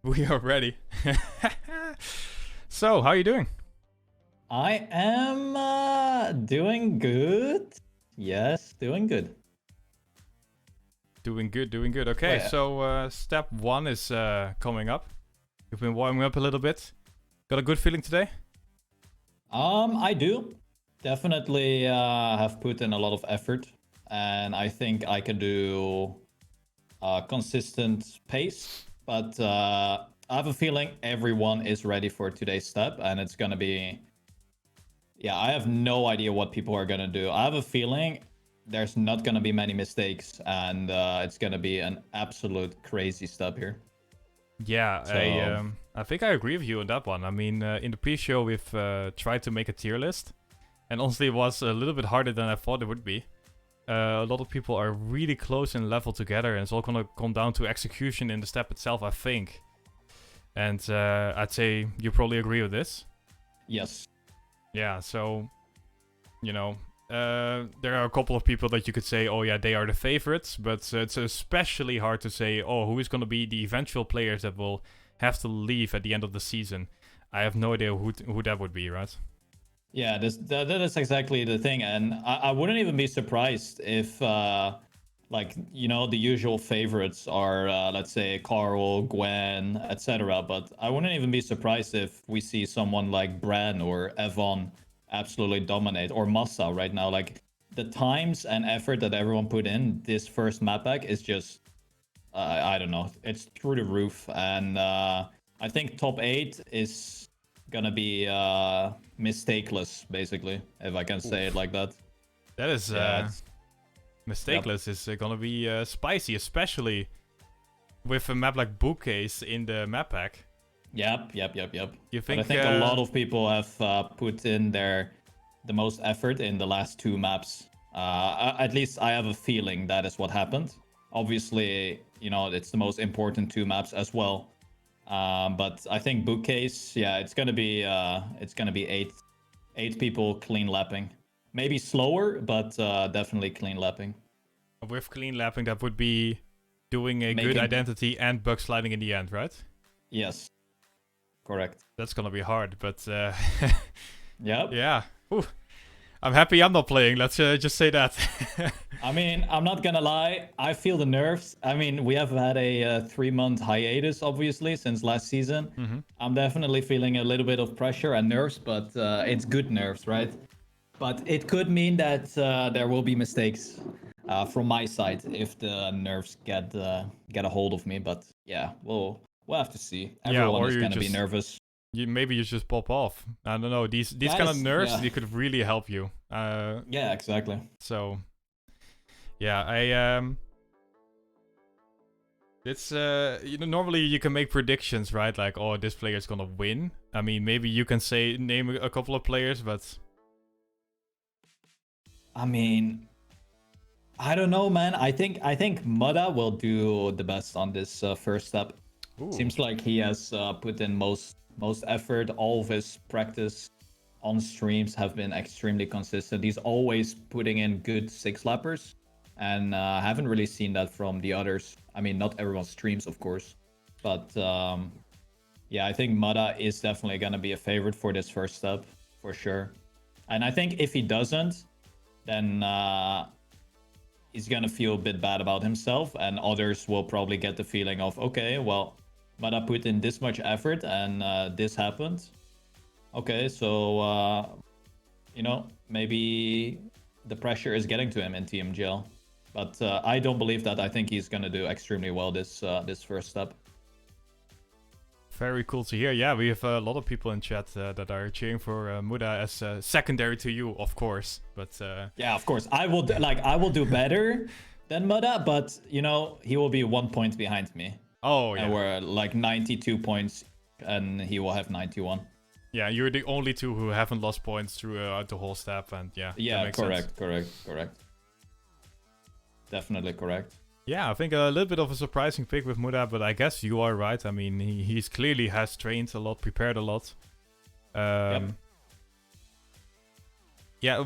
We are ready. So, how are you doing? I am doing good. Yes, doing good. Doing good, doing good. Okay, Wait, so step one is coming up. You've been warming up a little bit. Got a good feeling today? I do definitely have put in a lot of effort, and I think I can do a consistent pace. But I have a feeling everyone is ready for today's step, and it's gonna be. Yeah, I have no idea what people are gonna do. I have a feeling there's not gonna be many mistakes, and it's gonna be an absolute crazy step here. Yeah, So I think I agree with you on that one. I mean, in the pre-show we've tried to make a tier list, and honestly, it was a little bit harder than I thought it would be. A lot of people are really close in level together, and it's all gonna come down to execution in the step itself, I think. And I'd say you probably agree with this. yes. Yeah, so, you know, there are a couple of people that you could say, oh yeah, they are the favorites, but it's especially hard to say, oh, who is going to be the eventual players that will have to leave at the end of the season. I have no idea who that would be, right? Yeah, that is exactly the thing, and I wouldn't even be surprised if, the usual favorites are, let's say, Carl, Gwen, etc. But I wouldn't even be surprised if we see someone like Bran or Evan absolutely dominate, or Massa right now. Like, the times and effort that everyone put in this first map pack is just, I don't know, it's through the roof, and I think top 8 is gonna be mistakeless, basically, if I can say it like that. That is Yeah, mistakeless. Is gonna be spicy, especially with a map like Bookcase in the map pack. yep. You But I think? think a lot of people have put in the most effort in the last two maps. At least I have a feeling that is what happened. Obviously, it's the most important two maps as well. But I think Bookcase, yeah, it's gonna be eight people clean lapping. Maybe slower, but definitely clean lapping. With clean lapping, that would be doing a good Making identity and bug sliding in the end, right? Yes, correct. That's gonna be hard, but Yep. yeah. Ooh. I'm happy I'm not playing. Let's just say that. I mean, I'm not gonna lie. I feel the nerves. I mean, we have had a 3-month hiatus, obviously, since last season. Mm-hmm. I'm definitely feeling a little bit of pressure and nerves, but it's good nerves, right? But it could mean that there will be mistakes from my side if the nerves get a hold of me. But yeah, we'll have to see. Yeah, Everyone or is you gonna be just nervous. maybe you just pop off. I don't know. These That kind of is, nerves, yeah. they could really help you. Yeah, exactly. So yeah, it's normally you can make predictions, right? Like, oh, this player is gonna win. I mean, maybe you can name a couple of players, but I mean, I don't know, man. I think Mudda will do the best on this first step. ooh. Seems like he has put in most effort. All of his practice on streams have been extremely consistent. He's always putting in good six lappers, and haven't really seen that from the others. I mean, not everyone streams, of course, but yeah, I think Mudda is definitely gonna be a favorite for this first step for sure. And I think if he doesn't, then he's gonna feel a bit bad about himself, and others will probably get the feeling of, okay, well, but I put in this much effort and this happened. Okay, so maybe the pressure is getting to him in TMGL, but I don't believe that. I think he's gonna do extremely well this first step. Very cool to hear. Yeah, we have a lot of people in chat that are cheering for Muda as secondary to you, of course. But yeah, of course, I will do better than Mudda, but he will be 1 point behind me. oh yeah, And we're like 92 points, and he will have 91. yeah, you're the only two who haven't lost points through the whole step, and yeah, Yeah, that makes sense. correct. Definitely correct. Yeah, I think a little bit of a surprising pick with Muda, but I guess you are right. I mean, he's clearly has trained a lot, prepared a lot. Yep. Yeah,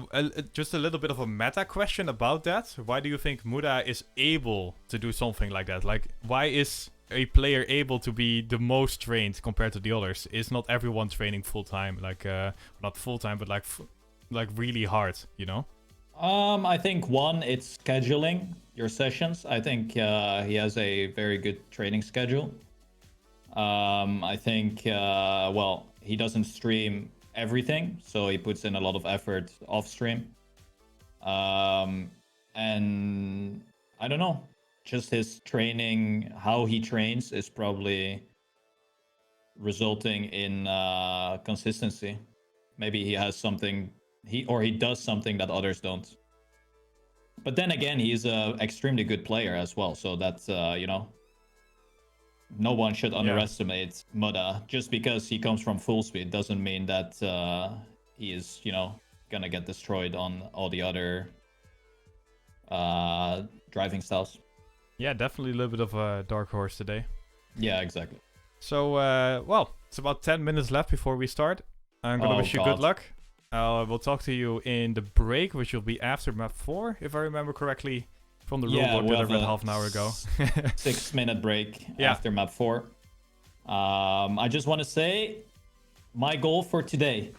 just a little bit of a meta question about that. Why do you think Muda is able to do something like that? Like, why is a player able to be the most trained compared to the others? Is not everyone training full time? Like not full time, but like really hard, you know? I think one, it's scheduling your sessions. I think he has a very good training schedule. I think well, he doesn't stream everything, so he puts in a lot of effort off stream. And I don't know, just his training, how he trains is probably resulting in consistency. Maybe he has something, he does something that others don't. But then again, he's an extremely good player as well, so that's you know, no one should underestimate Muda. Just because he comes from full speed doesn't mean that he is, you know, gonna get destroyed on all the other driving styles. Yeah, definitely a little bit of a dark horse today. Yeah, exactly. So, well, it's about 10 minutes left before we start. I'm gonna wish you good luck. We'll talk to you in the break, which will be after map 4, if I remember correctly, from the rulebook that I read half an hour ago. 6-minute break after map 4. I just want to say, my goal for today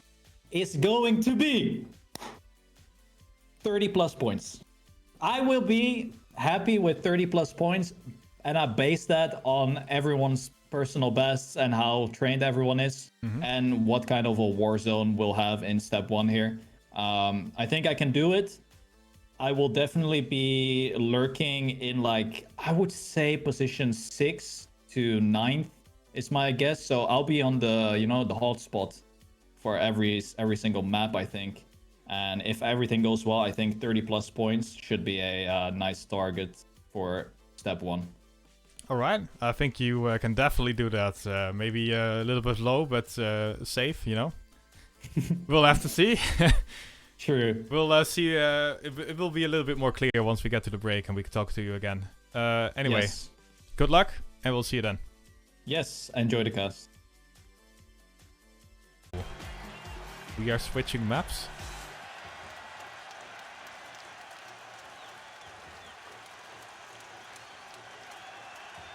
is going to be 30 plus points. I will be happy with 30 plus points, and I base that on everyone's personal bests and how trained everyone is, and what kind of a war zone we'll have in step 1 here. I think I can do it. I will definitely be lurking in, like, I would say position 6 to 9th is my guess. So I'll be on the, you know, the hot spot for every single map, I think. And if everything goes well, I think 30 plus points should be a nice target for step 1. All right, I think you can definitely do that. Maybe a little bit low, but safe, you know? We'll have to see. True. We'll see. It will be a little bit more clear once we get to the break and we can talk to you again. Anyway, good luck, and we'll see you then. Yes, enjoy the cast. We are switching maps.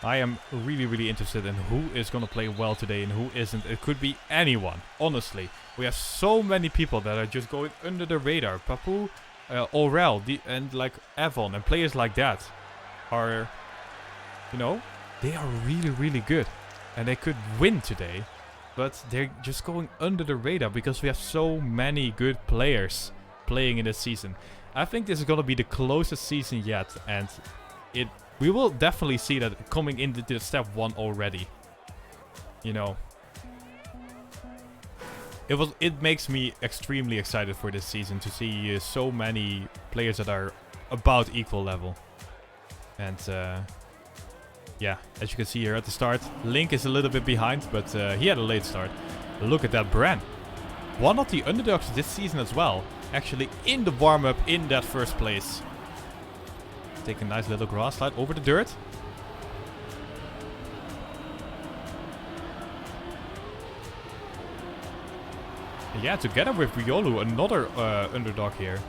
I am really, really interested in who is going to play well today and who isn't. It could be anyone, honestly. We have so many people that are just going under the radar. Papu, Aurel, and like Avon and players like that are, you know, they are really, really good. And they could win today, but they're just going under the radar because we have so many good players playing in this season. I think this is going to be the closest season yet, and we will definitely see that coming into step 1 already. You know, it makes me extremely excited for this season to see so many players that are about equal level. And yeah, as you can see here at the start, Link is a little bit behind, but he had a late start. Look at that Bran. One of the underdogs this season as well, actually in the warm-up in that first place. Take a nice little grass slide over the dirt. Yeah, together with Riolu, another underdog here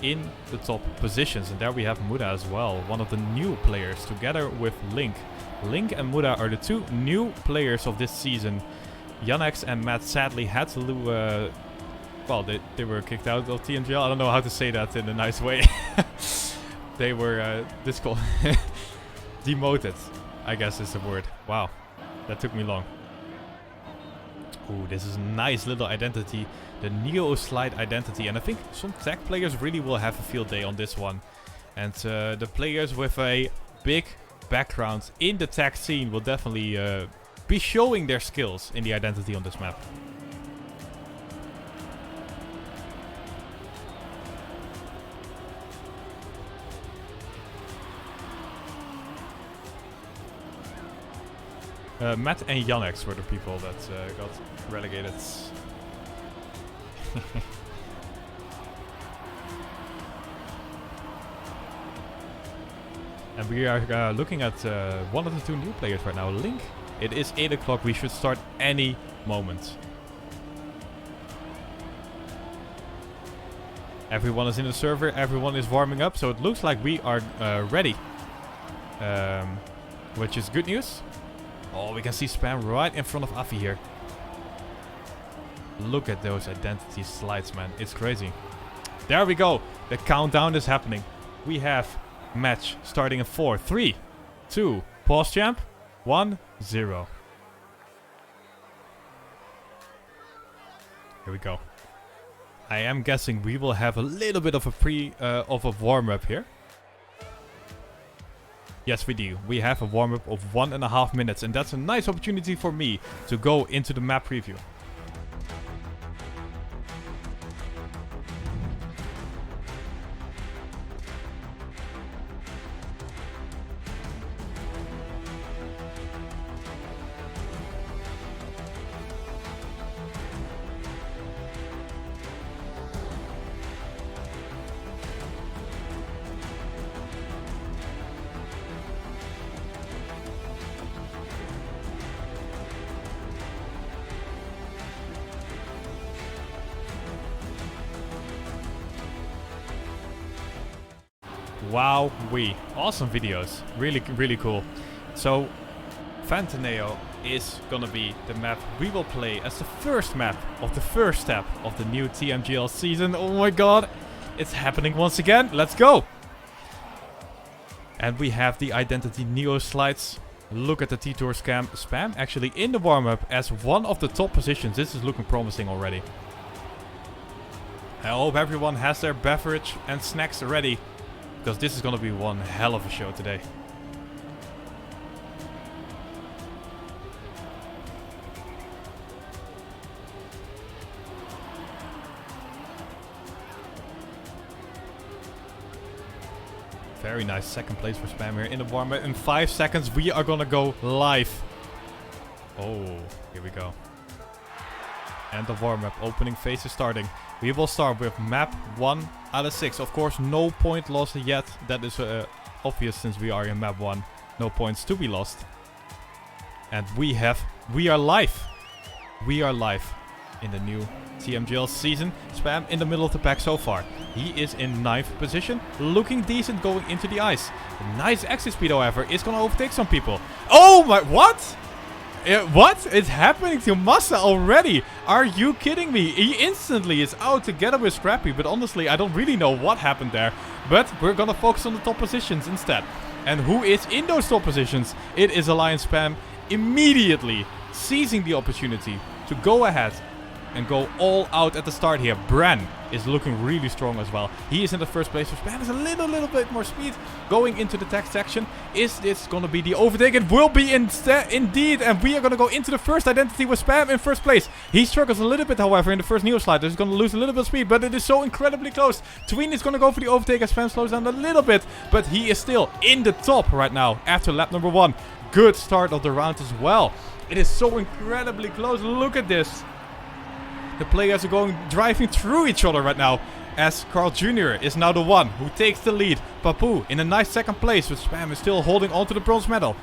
in the top positions. And there we have Muda as well, one of the new players, together with Link. Link and Muda are the 2 new players of this season. Yannex and Matt sadly had to well, they were kicked out of TNGL. I don't know how to say that in a nice way. They were demoted, I guess is the word. Wow, that took me long. Ooh, this is a nice little identity. The Neo Slide identity. And I think some tech players really will have a field day on this one. And the players with a big background in the tech scene will definitely be showing their skills in the identity on this map. Matt and Yannex were the people that got relegated. And we are looking at one of the 2 new players right now, Link. It is 8 o'clock. We should start any moment. Everyone is in the server. Everyone is warming up. So it looks like we are ready. Which is good news. Oh, we can see Spam right in front of Afi here. Look at those identity slides, man. It's crazy. There we go. The countdown is happening. We have match starting in 4, 3, 2, pause champ, 1, 0. Here we go. I am guessing we will have a little bit of a warm-up here. Yes, we do. We have a warm-up of 1.5 minutes, and that's a nice opportunity for me to go into the map preview. Wowee. Awesome videos. Really, really cool. So, Fantaneo is gonna be the map we will play as the first map of the first step of the new TMGL season. Oh my god. It's happening once again. Let's go. And we have the Identity Neo slides. Look at the T-Tour spam actually in the warm-up as one of the top positions. This is looking promising already. I hope everyone has their beverage and snacks ready, because this is going to be one hell of a show today. Very nice second place for Spam here in the warm-up. In 5 seconds we are going to go live. Oh, here we go. And the warm-up opening phase is starting. We will start with map 1 out of 6. Of course, no point lost yet. That is obvious since we are in map 1. No points to be lost. And we are live. We are live in the new TMGL season. Spam in the middle of the pack so far. He is in 9th position, looking decent going into the ice. Nice exit speed, however, is going to overtake some people. Oh my, what? What is happening to Massa already? Are you kidding me? He instantly is out together with Scrappy, but honestly, I don't really know what happened there. But we're gonna focus on the top positions instead. And who is in those top positions? It is Alliance Spam, immediately seizing the opportunity to go ahead and go all out at the start here. Bran is looking really strong as well. He is in the first place. So Spam has a little bit more speed going into the text section. Is this going to be the overtake? It will be indeed. And we are going to go into the first identity with Spam in first place. He struggles a little bit, however, in the first Neo slide. He's going to lose a little bit of speed, but it is so incredibly close. Tween is going to go for the overtake as Spam slows down a little bit, but he is still in the top right now after lap number 1. Good start of the round as well. It is so incredibly close. Look at this. The players are driving through each other right now, as Carl Jr. is now the one who takes the lead. Papu in a nice second place, with Spam is still holding on to the bronze medal.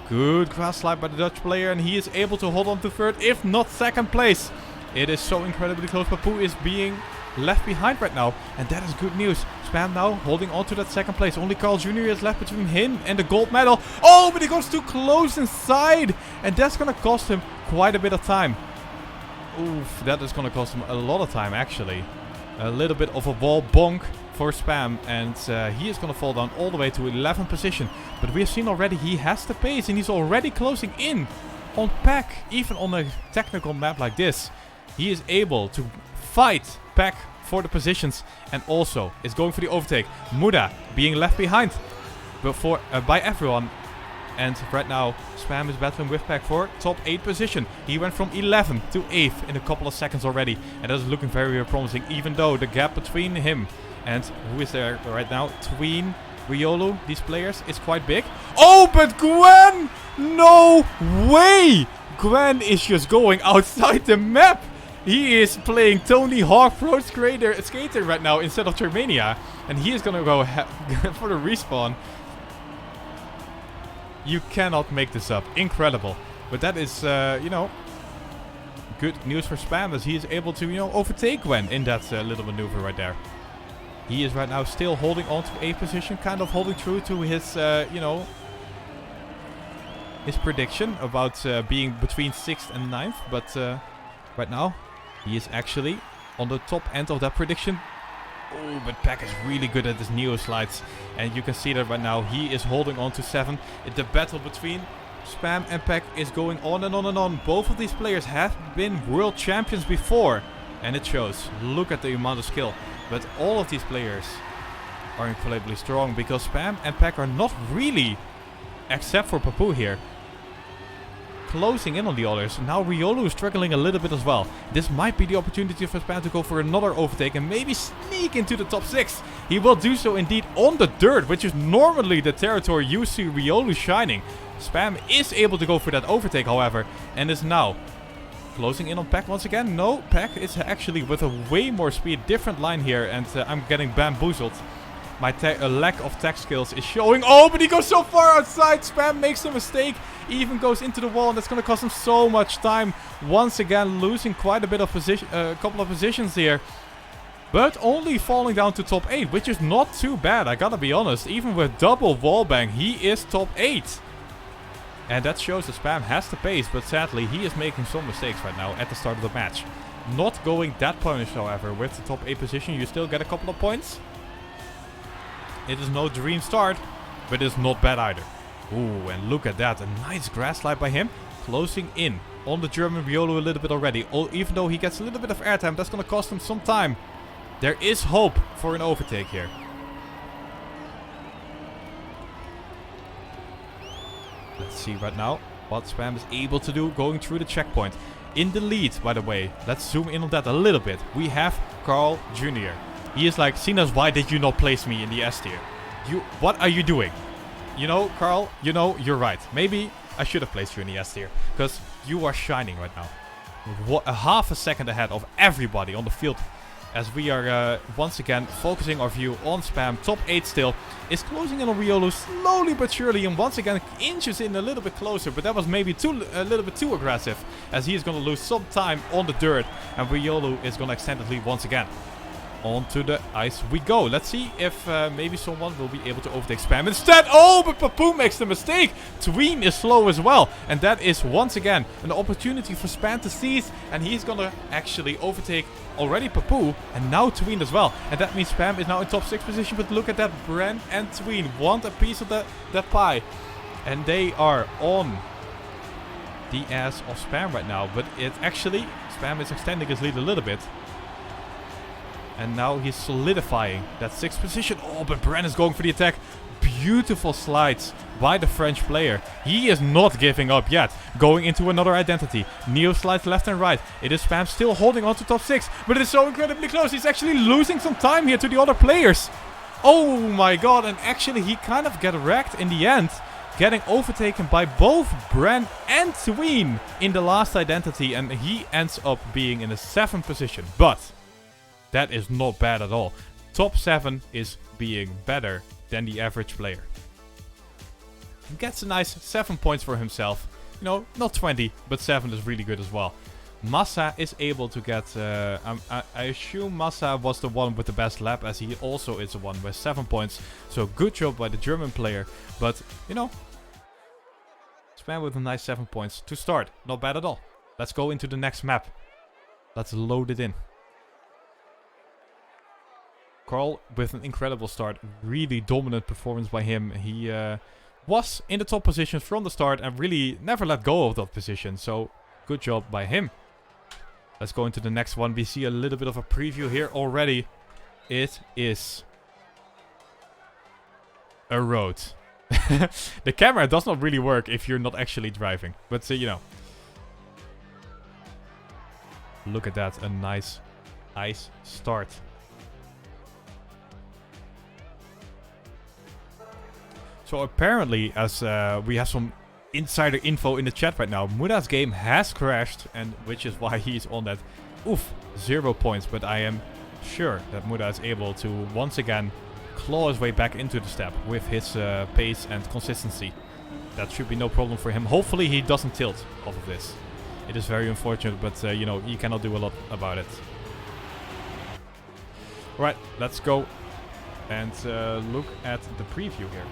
Good grass slide by the Dutch player, and he is able to hold on to third, if not second place. It is so incredibly close. Papu is being left behind right now, and that is good news. Spam now holding on to that second place. Only Carl Jr. is left between him and the gold medal. Oh, but he goes too close inside, and that's going to cost him quite a bit of time. Oof, that is going to cost him a lot of time, actually. A little bit of a wall bonk for Spam, and he is going to fall down all the way to 11th position. But we have seen already he has the pace, and he's already closing in on Pack. Even on a technical map like this, he is able to fight Pack for the positions, and also is going for the overtake. Muda being left behind by everyone. And right now, Spam is battling with Pack for top 8 position. He went from 11th to 8th in a couple of seconds already. And that is looking very, very promising, even though the gap between him and who is there right now, Tween, Riolu, these players, is quite big. Oh, but Gwen! No way! Gwen is just going outside the map. He is playing Tony Hawk Pro Skater right now instead of TrackMania. And he is going to go for the respawn. You cannot make this up. Incredible. But that is, you know, good news for Spam, as he is able to, you know, overtake Gwen in that little maneuver right there. He is right now still holding on to 8th position, kind of holding true to his, you know, his prediction about being between 6th and 9th. But right now, he is actually on the top end of that prediction. Oh, but Pack is really good at his Neo slides. And you can see that right now he is holding on to 7. The battle between Spam and Pack is going on and on and on. Both of these players have been world champions before. And it shows. Look at the amount of skill. But all of these players are incredibly strong. Because Spam and Pack are not really, except for Papu here, closing in on the others. Now Riolu is struggling a little bit as well. This might be the opportunity for Spam to go for another overtake and maybe sneak into the top 6. He will do so indeed on the dirt, which is normally the territory you see Riolu shining. Spam is able to go for that overtake, however, and is now closing in on Pack once again. No, Pack is actually with a way more speed. Different line here, and I'm getting bamboozled. My lack of tech skills is showing. Oh, but he goes so far outside. Spam makes a mistake. Even goes into the wall, and that's going to cost him so much time. Once again, losing quite a bit of position, couple of positions here. But only falling down to top 8, which is not too bad, I gotta be honest. Even with double wallbang, he is top 8. And that shows that Spam has the pace, but sadly, he is making some mistakes right now at the start of the match. Not going that punished, however. With the top 8 position, you still get a couple of points. It is no dream start, but it is not bad either. Ooh, and look at that. A nice grass slide by him. Closing in on the German Riolu a little bit already. Oh, even though he gets a little bit of airtime, that's going to cost him some time. There is hope for an overtake here. Let's see right now what Spam is able to do going through the checkpoint. In the lead, by the way. Let's zoom in on that a little bit. We have Carl Jr. He is like, Sinas, why did you not place me in the S tier? What are you doing? You know, Carl, you know, you're right. Maybe I should have placed you in the S tier. Because you are shining right now. A half a second ahead of everybody on the field. As we are once again focusing our view on Spam. Top 8 still. Is closing in on Riolu slowly but surely. And once again inches in a little bit closer. But that was maybe a little bit too aggressive. As he is going to lose some time on the dirt. And Riolu is going to extend his lead once again. Onto the ice we go. Let's see if maybe someone will be able to overtake Spam instead. Oh, but Papu makes the mistake. Tween is slow as well. And that is once again an opportunity for Spam to seize. And he's going to actually overtake already Papu. And now Tween as well. And that means Spam is now in top 6 position. But look at that. Bren and Tween want a piece of that pie. And they are on the ass of Spam right now. But it actually, Spam is extending his lead a little bit. And now he's solidifying that 6th position. Oh, but Bren is going for the attack. Beautiful slides by the French player. He is not giving up yet. Going into another identity. Neo slides left and right. It is Spam still holding on to top 6. But it is so incredibly close. He's actually losing some time here to the other players. Oh my god. And actually he kind of got wrecked in the end. Getting overtaken by both Bren and Tween in the last identity. And he ends up being in the 7th position. But that is not bad at all. Top 7 is being better than the average player. He gets a nice 7 points for himself. You know, not 20, but 7 is really good as well. Massa is able to get... I assume Massa was the one with the best lap, as he also is the one with 7 points. So good job by the German player. But, you know, Spam with a nice 7 points to start. Not bad at all. Let's go into the next map. Let's load it in. Carl with an incredible start. Really dominant performance by him. He was in the top position from the start and really never let go of that position. So good job by him. Let's go into the next one. We see a little bit of a preview here already. It is a road. The camera does not really work if you're not actually driving. But you know. Look at that. A nice ice start. So apparently, as we have some insider info in the chat right now, Muda's game has crashed, and which is why he's on that 0 points. But I am sure that Muda is able to once again claw his way back into the step with his pace and consistency. That should be no problem for him. Hopefully he doesn't tilt off of this. It is very unfortunate, but you know, you cannot do a lot about it. Alright, let's go and look at the preview here.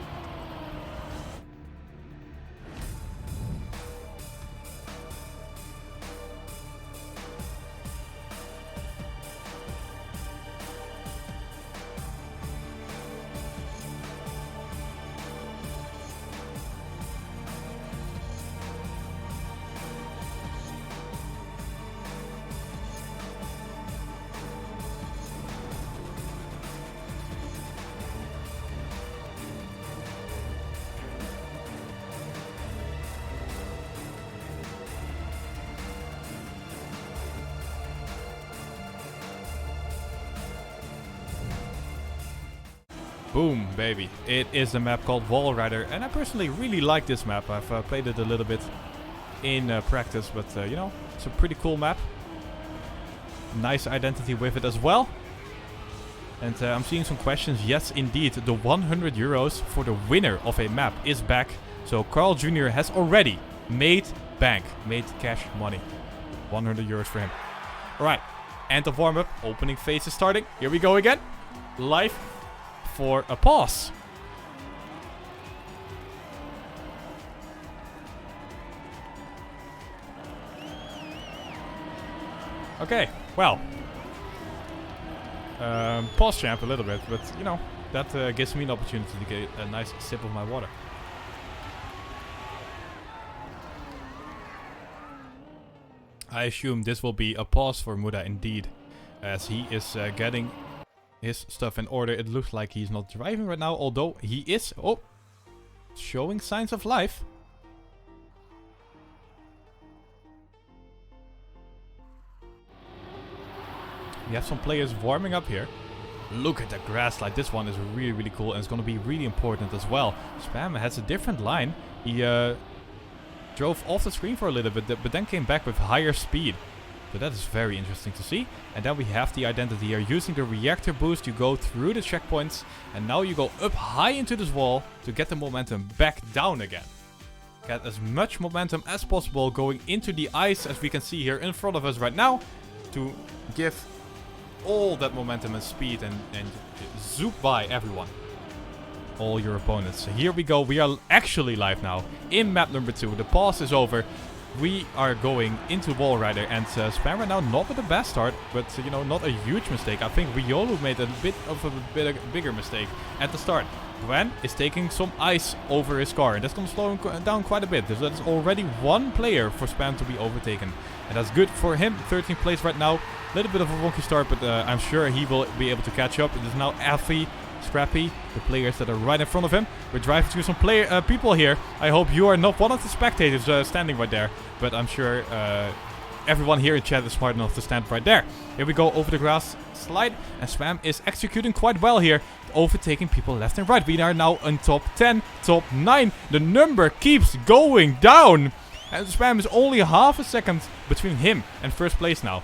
Boom, baby. It is the map called Wall Rider, and I personally really like this map. I've played it a little bit in practice, but you know, it's a pretty cool map. Nice identity with it as well. And I'm seeing some questions. Yes, indeed, the 100 euros for the winner of a map is back. So Carl Jr. has already made bank, made cash money. 100 euros for him. Alright, end of warm-up. Opening phase is starting. Here we go again. Live for a pause. Okay, well. Pause champ a little bit, but you know, that gives me an opportunity to get a nice sip of my water. I assume this will be a pause for Muda indeed, as he is getting his stuff in order. It looks like he's not driving right now, although he is showing signs of life. We have some players warming up here. Look at the grass slide. This one is really, really cool, and it's going to be really important as well. Spam has a different line. He drove off the screen for a little bit, but then came back with higher speed. So that is very interesting to see. And then we have the identity here. Using the reactor boost, you go through the checkpoints, and now you go up high into this wall to get the momentum back down again. Get as much momentum as possible going into the ice, as we can see here in front of us right now, to give all that momentum and speed and zoop by everyone. All your opponents. So here we go. We are actually live now in map number 2. The pause is over. We are going into Wall Rider, and Spam right now not with the best start, but you know, not a huge mistake. I think Riolu made a bit of a bigger mistake at the start. Gwen is taking some ice over his car, and that's going to slow him down quite a bit. So that is already one player for Spam to be overtaken, and that's good for him. 13th place right now. A little bit of a wonky start, but I'm sure he will be able to catch up. It is now Alfie, Scrappy, the players that are right in front of him. We're driving through some people here. I hope you are not one of the spectators standing right there, but I'm sure everyone here in chat is smart enough to stand right there. Here we go over the grass slide, and Spam is executing quite well here, overtaking people left and right. We are now on top 10, top 9. The number keeps going down, and Spam is only half a second between him and first place now.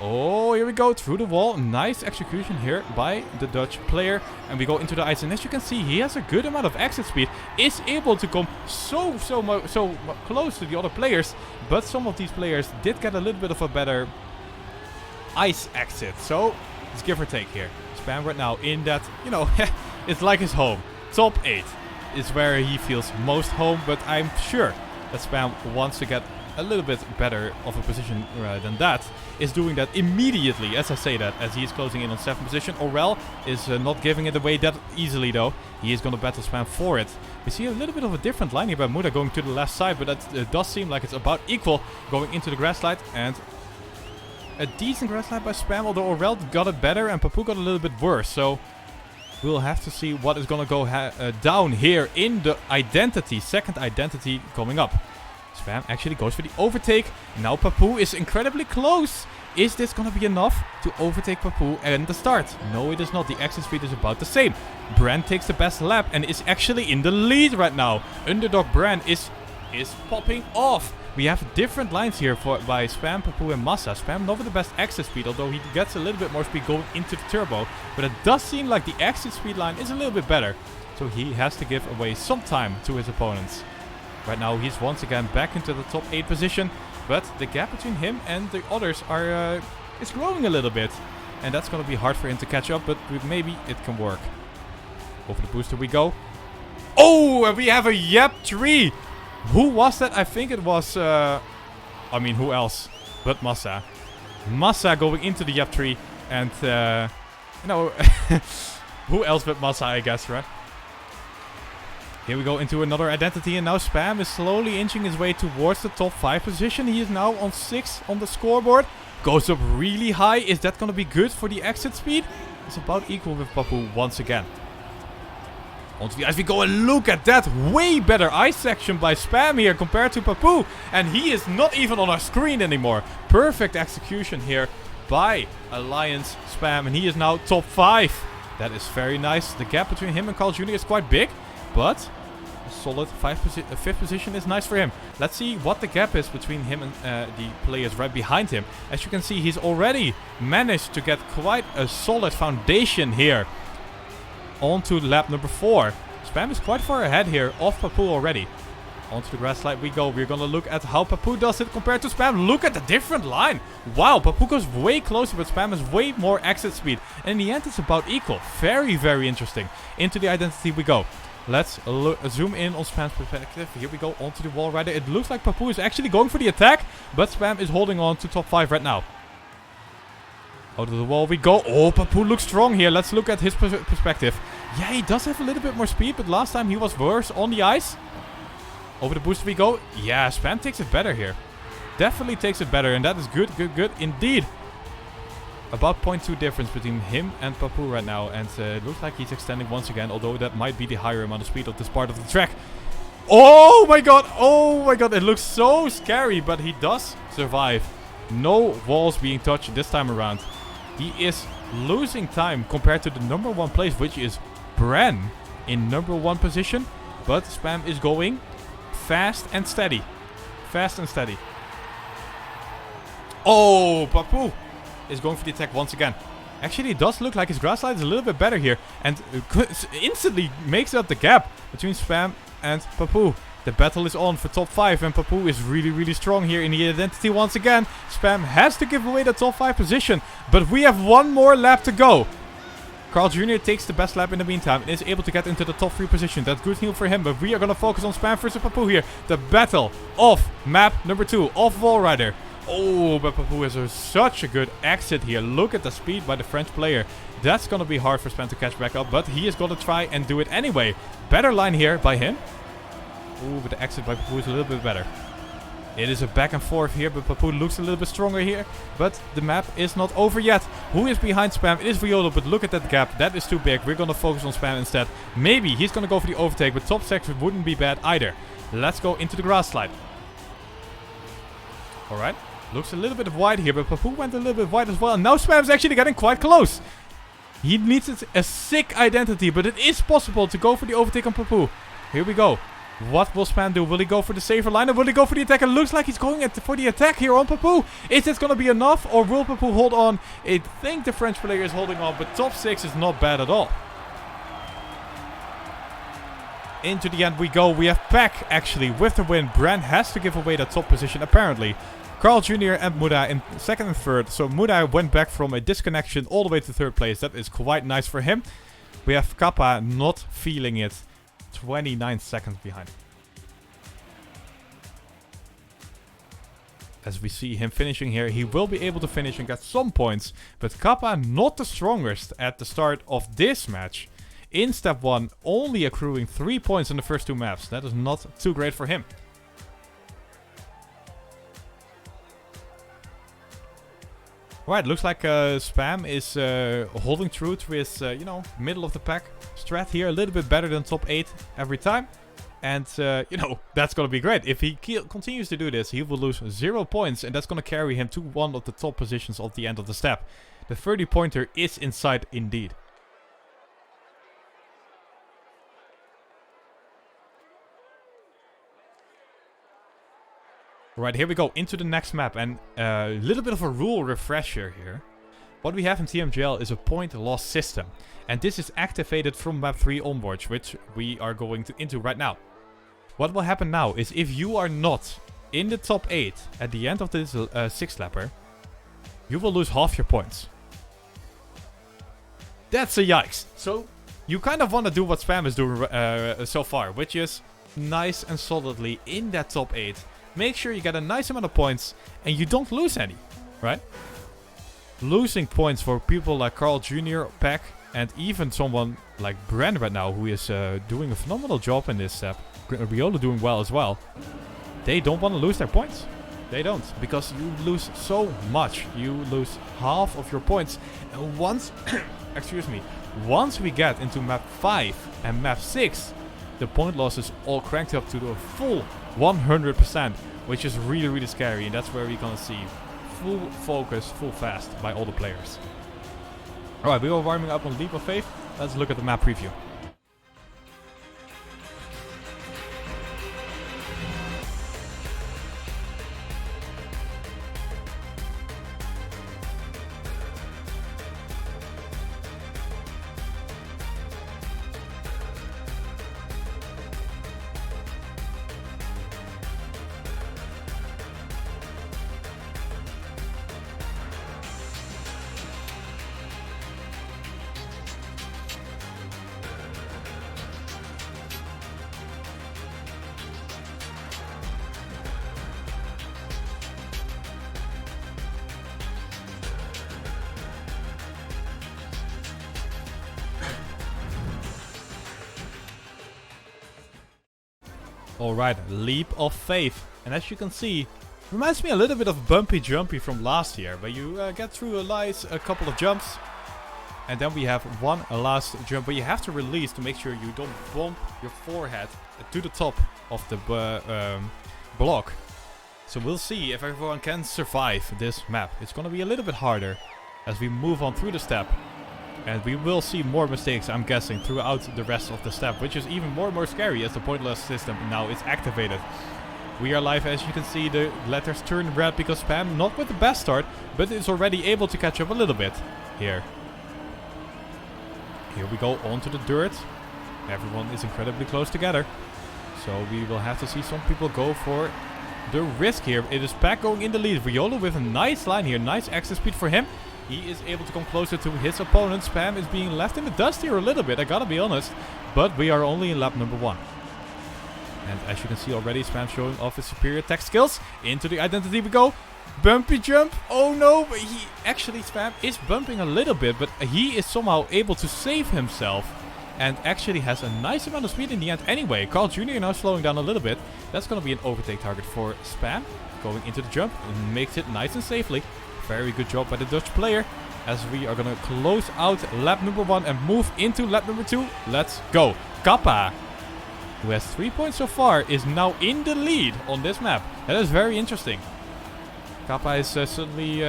Oh, here we go through the wall. Nice execution here by the Dutch player. And we go into the ice. And as you can see, he has a good amount of exit speed. Is able to come so close to the other players. But some of these players did get a little bit of a better ice exit. So, let's give or take here. Spam right now in that, you know, it's like his home. Top 8 is where he feels most home. But I'm sure that Spam wants to get a little bit better of a position than that. Is doing that immediately as I say that, as he is closing in on 7th position. Orel is not giving it away that easily though. He is going to battle Spam for it. We see a little bit of a different line here by Muda going to the left side, but that does seem like it's about equal going into the grass slide. And a decent grass slide by Spam, although Orel got it better and Papu got a little bit worse. So we'll have to see what is going to go down here in the identity, second identity coming up. Spam actually goes for the overtake. Now Papu is incredibly close. Is this going to be enough to overtake Papu and the start? No, it is not. The exit speed is about the same. Brand takes the best lap and is actually in the lead right now. Underdog Brand is popping off. We have different lines here by Spam, Papu and Massa. Spam not with the best exit speed, although he gets a little bit more speed going into the turbo. But it does seem like the exit speed line is a little bit better. So he has to give away some time to his opponents. Right now, he's once again back into the top 8 position, but the gap between him and the others is growing a little bit, and that's going to be hard for him to catch up, but maybe it can work. Over the booster we go. Oh, and we have a Yep tree. Who was that? I think it was, I mean, who else but Massa? Massa going into the Yep tree, and, you know, who else but Massa, I guess, right? Here we go into another identity, and now Spam is slowly inching his way towards the top 5 position. He is now on 6 on the scoreboard. Goes up really high. Is that going to be good for the exit speed? It's about equal with Papu once again. Onto the ice we go, and look at that. Way better ice section by Spam here compared to Papu. And he is not even on our screen anymore. Perfect execution here by Alliance Spam. And he is now top 5. That is very nice. The gap between him and Carl Jr. is quite big, but a solid fifth position is nice for him. Let's see what the gap is between him and the players right behind him. As you can see, he's already managed to get quite a solid foundation here. On to lap number 4. Spam is quite far ahead here of Papu already. Onto the grass slide we go. We're gonna look at how Papu does it compared to Spam. Look at the different line. Wow, Papu goes way closer, but Spam has way more exit speed. And in the end, it's about equal. Very, very interesting. Into the identity we go. Let's zoom in on Spam's perspective. Here we go, onto the wall rider. It looks like Papu is actually going for the attack, but Spam is holding on to top 5 right now. Out of the wall we go. Oh, Papu looks strong here. Let's look at his perspective. Yeah, he does have a little bit more speed, but last time he was worse on the ice. Over the boost we go. Yeah, Spam takes it better here. Definitely takes it better, and that is good, good, good indeed. About 0.2 difference between him and Papu right now, and it looks like he's extending once again, although that might be the higher amount of speed of this part of the track. Oh my god, it looks so scary, but he does survive. No walls being touched this time around. He is losing time compared to the number 1 place, which is Bren in number 1 position, but Spam is going fast and steady. Fast and steady. Oh, Papu is going for the attack once again. Actually, it does look like his grass slide is a little bit better here. And instantly makes up the gap between Spam and Papu. The battle is on for top 5. And Papu is really, really strong here in the identity once again. Spam has to give away the top 5 position. But we have one more lap to go. Carl Jr. takes the best lap in the meantime and is able to get into the top 3 position. That's good news for him, but we are going to focus on Spam versus Papu here. The battle of map number 2 of Wall Rider. Oh, but Papu has such a good exit here. Look at the speed by the French player. That's going to be hard for Spam to catch back up, but he is going to try and do it anyway. Better line here by him. Oh, but the exit by Papu is a little bit better. It is a back and forth here, but Papu looks a little bit stronger here. But the map is not over yet. Who is behind Spam? It is Viola, but look at that gap. That is too big. We're going to focus on Spam instead. Maybe he's going to go for the overtake, but top 6 wouldn't be bad either. Let's go into the grass slide. Alright. Looks a little bit wide here, but Papu went a little bit wide as well. And now Spam is actually getting quite close. He needs a sick identity, but it is possible to go for the overtake on Papu. Here we go. What will Spam do? Will he go for the safer line or will he go for the attack? It looks like he's going for the attack here on Papu. Is this going to be enough or will Papu hold on? I think the French player is holding on, but top 6 is not bad at all. Into the end we go. We have Pack actually with the win. Brand has to give away that top position apparently. Carl Jr. and Muda in 2nd and 3rd. So Muda went back from a disconnection all the way to 3rd place. That is quite nice for him. We have Kappa not feeling it. 29 seconds behind. As we see him finishing here, he will be able to finish and get some points. But Kappa not the strongest at the start of this match. In step 1, only accruing 3 points in the first 2 maps. That is not too great for him. Right, looks like Spam is holding true to his, middle of the pack strat here. A little bit better than top 8 every time. And, that's going to be great. If he continues to do this, he will lose 0 points. And that's going to carry him to one of the top positions at the end of the step. The 30-pointer is in sight indeed. Right, here we go into the next map, and a little bit of a rule refresher here. What we have in TMGL is a point loss system, and this is activated from map 3 onwards, which we are going into right now. What will happen now is if you are not in the top 8 at the end of this 6-lapper, you will lose half your points. That's a yikes. So you kind of want to do what Spam is doing so far, which is nice and solidly in that top 8. Make sure you get a nice amount of points and you don't lose any, right? Losing points for people like Carl Jr., Peck, and even someone like Bren right now, who is doing a phenomenal job in this step. Riola doing well as well. They don't want to lose their points. They don't, because you lose so much. You lose half of your points. And once, once we get into map 5 and map 6, the point loss is all cranked up to the full 100%, which is really, really scary. And that's where we're going to see full focus, full fast by all the players. Alright, we are warming up on Leap of Faith. let's look at the map preview. Alright, Leap of Faith. And as you can see, reminds me a little bit of Bumpy Jumpy from last year, where you get through a couple of jumps. And then we have one last jump, but you have to release to make sure you don't bump your forehead to the top of the block. So we'll see if everyone can survive this map. It's gonna be a little bit harder as we move on through the step. And we will see more mistakes, I'm guessing, throughout the rest of the step, which is even more and more scary as the pointless system now is activated. We are live, as you can see, the letters turn red because Spam, not with the best start, but is already able to catch up a little bit here. Here we go onto the dirt. Everyone is incredibly close together. So we will have to see some people go for the risk here. It is Pack going in the lead. Riolo with a nice line here, nice exit speed for him. He is able to come closer to his opponent. Spam is being left in the dust here a little bit, I gotta be honest. But we are only in lap number 1. And as you can see already, Spam showing off his superior tech skills. Into the identity we go. Bumpy jump. Oh no, but he actually, Spam is bumping a little bit, but he is somehow able to save himself. And actually has a nice amount of speed in the end anyway. Carl Jr. now slowing down a little bit. That's gonna be an overtake target for Spam. Going into the jump and makes it nice and safely. Very good job by the Dutch player. As we are going to close out lap number 1 and move into lap number 2. Let's go. Kappa, who has 3 points so far, is now in the lead on this map. That is very interesting. Kappa is suddenly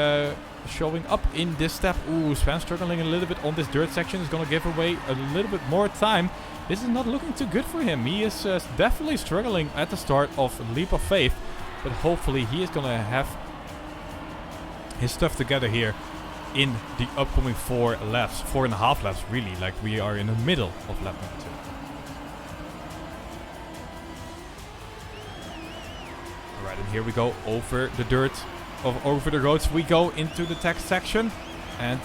showing up in this step. Ooh, Spam struggling a little bit on this dirt section. Is going to give away a little bit more time. This is not looking too good for him. He is definitely struggling at the start of Leap of Faith. But hopefully he is going to have his stuff together here in the upcoming 4 laps, 4.5 laps really, like we are in the middle of lap number 2. Alright, and here we go over the dirt, over the roads we go into the tech section. And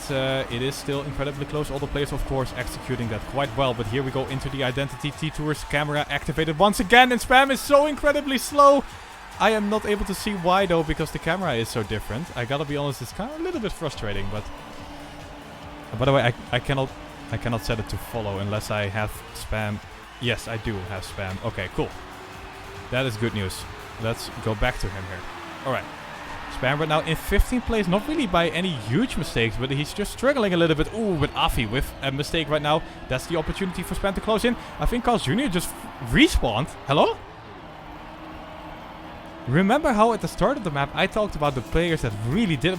it is still incredibly close. All the players, of course, executing that quite well. But here we go into the identity. T-Tours camera activated once again, and Spam is so incredibly slow. I am not able to see why though, because the camera is so different. I gotta be honest, it's kind of a little bit frustrating, but by the way, I cannot set it to follow unless I have Spam. Yes, I do have Spam. Okay, cool. That is good news. Let's go back to him here. Alright. Spam right now in 15th place, not really by any huge mistakes, but he's just struggling a little bit. Ooh, with Afi with a mistake right now. That's the opportunity for Spam to close in. I think Carl Jr. just respawned. Hello? Remember how at the start of the map I talked about the players that really did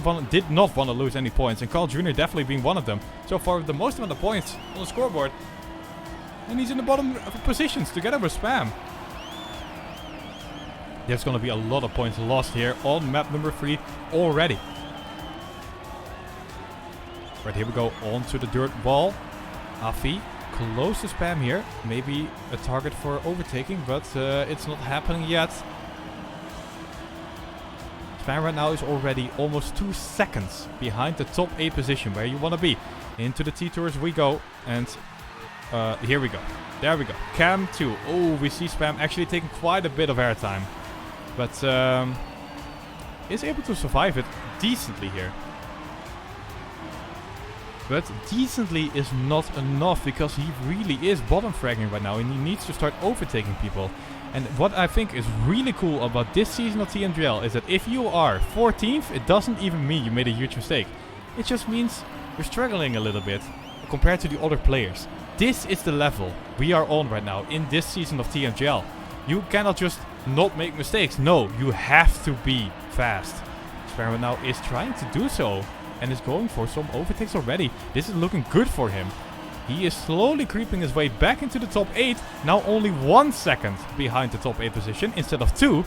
not want to lose any points, and Carl Jr. definitely being one of them. So far the most amount of points on the scoreboard. And he's in the bottom positions together with Spam. There's going to be a lot of points lost here on map number 3 already. Right, here we go onto the dirt wall. Afi close to Spam here. Maybe a target for overtaking, but it's not happening yet. Spam right now is already almost 2 seconds behind the top 8 position where you want to be. Into the T-Tours we go, and here we go. There we go. Cam 2. Oh, we see Spam actually taking quite a bit of airtime. But is able to survive it decently here. But decently is not enough, because he really is bottom fragging right now and he needs to start overtaking people. And what I think is really cool about this season of TMGL is that if you are 14th, it doesn't even mean you made a huge mistake. It just means you're struggling a little bit compared to the other players. This is the level we are on right now in this season of TMGL. You cannot just not make mistakes. No, you have to be fast. Spam now is trying to do so and is going for some overtakes already. This is looking good for him. He is slowly creeping his way back into the top 8. Now only 1 second behind the top 8 position instead of 2.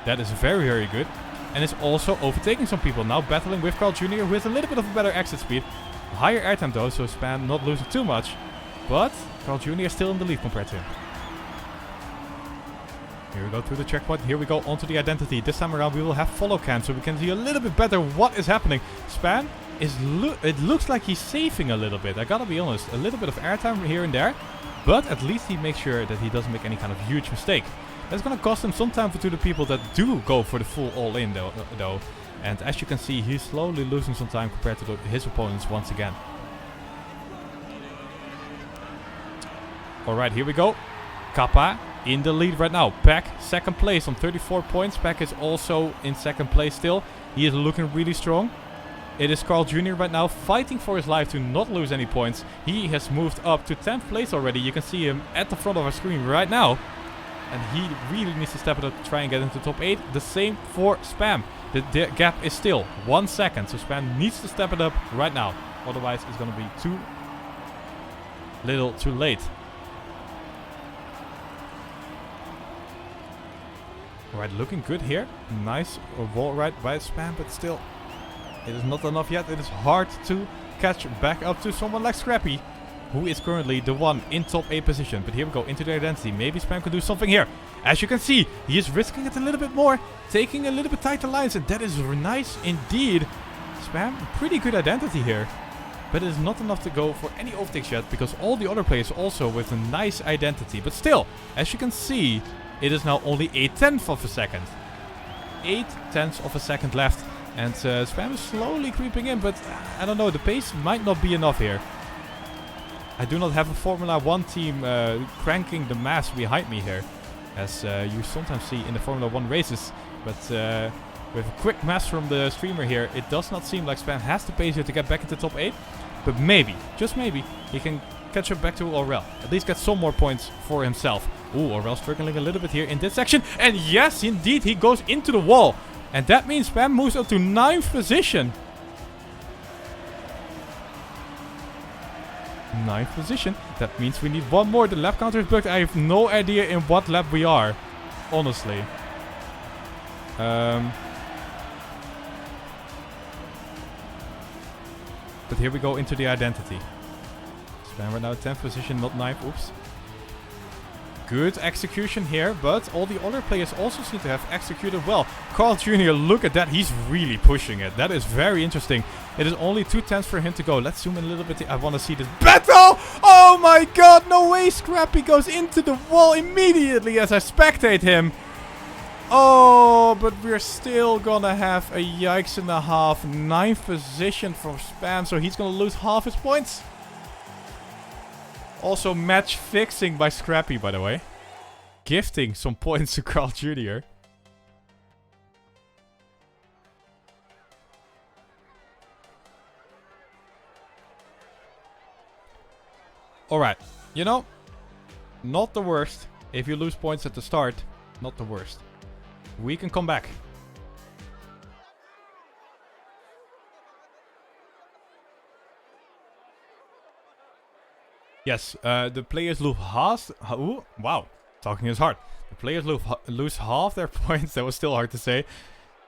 That is very, very good. And is also overtaking some people. Now battling with Carl Jr. with a little bit of a better exit speed. Higher airtime though, so Spam not losing too much. But Carl Jr. is still in the lead compared to him. Here we go through the checkpoint. Here we go onto the identity. This time around we will have follow cam, so we can see a little bit better what is happening. Spam is it looks like he's saving a little bit. I gotta be honest, a little bit of airtime here and there, but at least he makes sure that he doesn't make any kind of huge mistake. That's gonna cost him some time to the people that do go for the full all-in though. And as you can see, he's slowly losing some time compared to his opponents once again. Alright, here we go. Kappa in the lead right now. Pack second place on 34 points. Pack is also in second place still. He is looking really strong. It is Carl Jr. right now fighting for his life to not lose any points. He has moved up to 10th place already. You can see him at the front of our screen right now. And he really needs to step it up to try and get into top 8. The same for Spam. The gap is still 1 second. So Spam needs to step it up right now. Otherwise it's going to be too late. Alright, looking good here. Nice wall ride by Spam, but still, it is not enough yet. It is hard to catch back up to someone like Scrappy, who is currently the one in top 8 position. But here we go into the identity. Maybe Spam can do something here. As you can see, he is risking it a little bit more, taking a little bit tighter lines, and that is nice indeed. Spam, pretty good identity here. But it is not enough to go for any overtakes yet, because all the other players also with a nice identity. But still, as you can see, it is now only 1/10 of a second. 0.8 of a second left. And Spam is slowly creeping in, but I don't know, the pace might not be enough here. I do not have a Formula 1 team cranking the mass behind me here, as you sometimes see in the Formula 1 races. But with a quick mass from the streamer here, it does not seem like Spam has the pace here to get back into top 8. But maybe, just maybe, he can catch up back to Aurel. At least get some more points for himself. Ooh, Aurel struggling a little bit here in this section. And yes, indeed, he goes into the wall. And that means Spam moves up to 9th position. 9th position. That means we need one more. The lap counter is bugged. I have no idea in what lap we are. Honestly. But here we go into the identity. Spam right now 10th position, not 9th. Oops. Good execution here, but all the other players also seem to have executed well. Carl Jr., look at that. He's really pushing it. That is very interesting. It is only 2/10 for him to go. Let's zoom in a little bit. I want to see this battle. Oh my god, no way. Scrappy goes into the wall immediately as I spectate him. Oh, but we're still gonna have a yikes and a half. 9th position from Spam, so he's gonna lose half his points. Also match fixing by Scrappy, by the way. Gifting some points to Carl Jr. Alright, you know, not the worst. If you lose points at the start, not the worst. We can come back. Yes, the players lose half. Ooh, wow, talking is hard. The players lose half their points. That was still hard to say.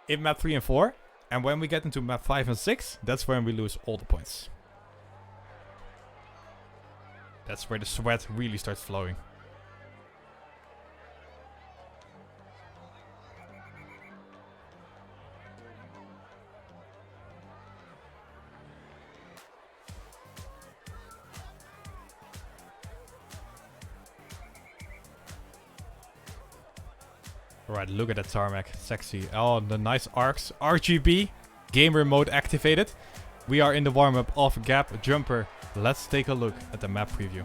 In map 3 and 4, and when we get into map 5 and 6, that's when we lose all the points. That's where the sweat really starts flowing. Alright, look at that tarmac. Sexy. Oh, the nice arcs. RGB. Gamer mode activated. We are in the warm-up of Gap Jumper. Let's take a look at the map preview.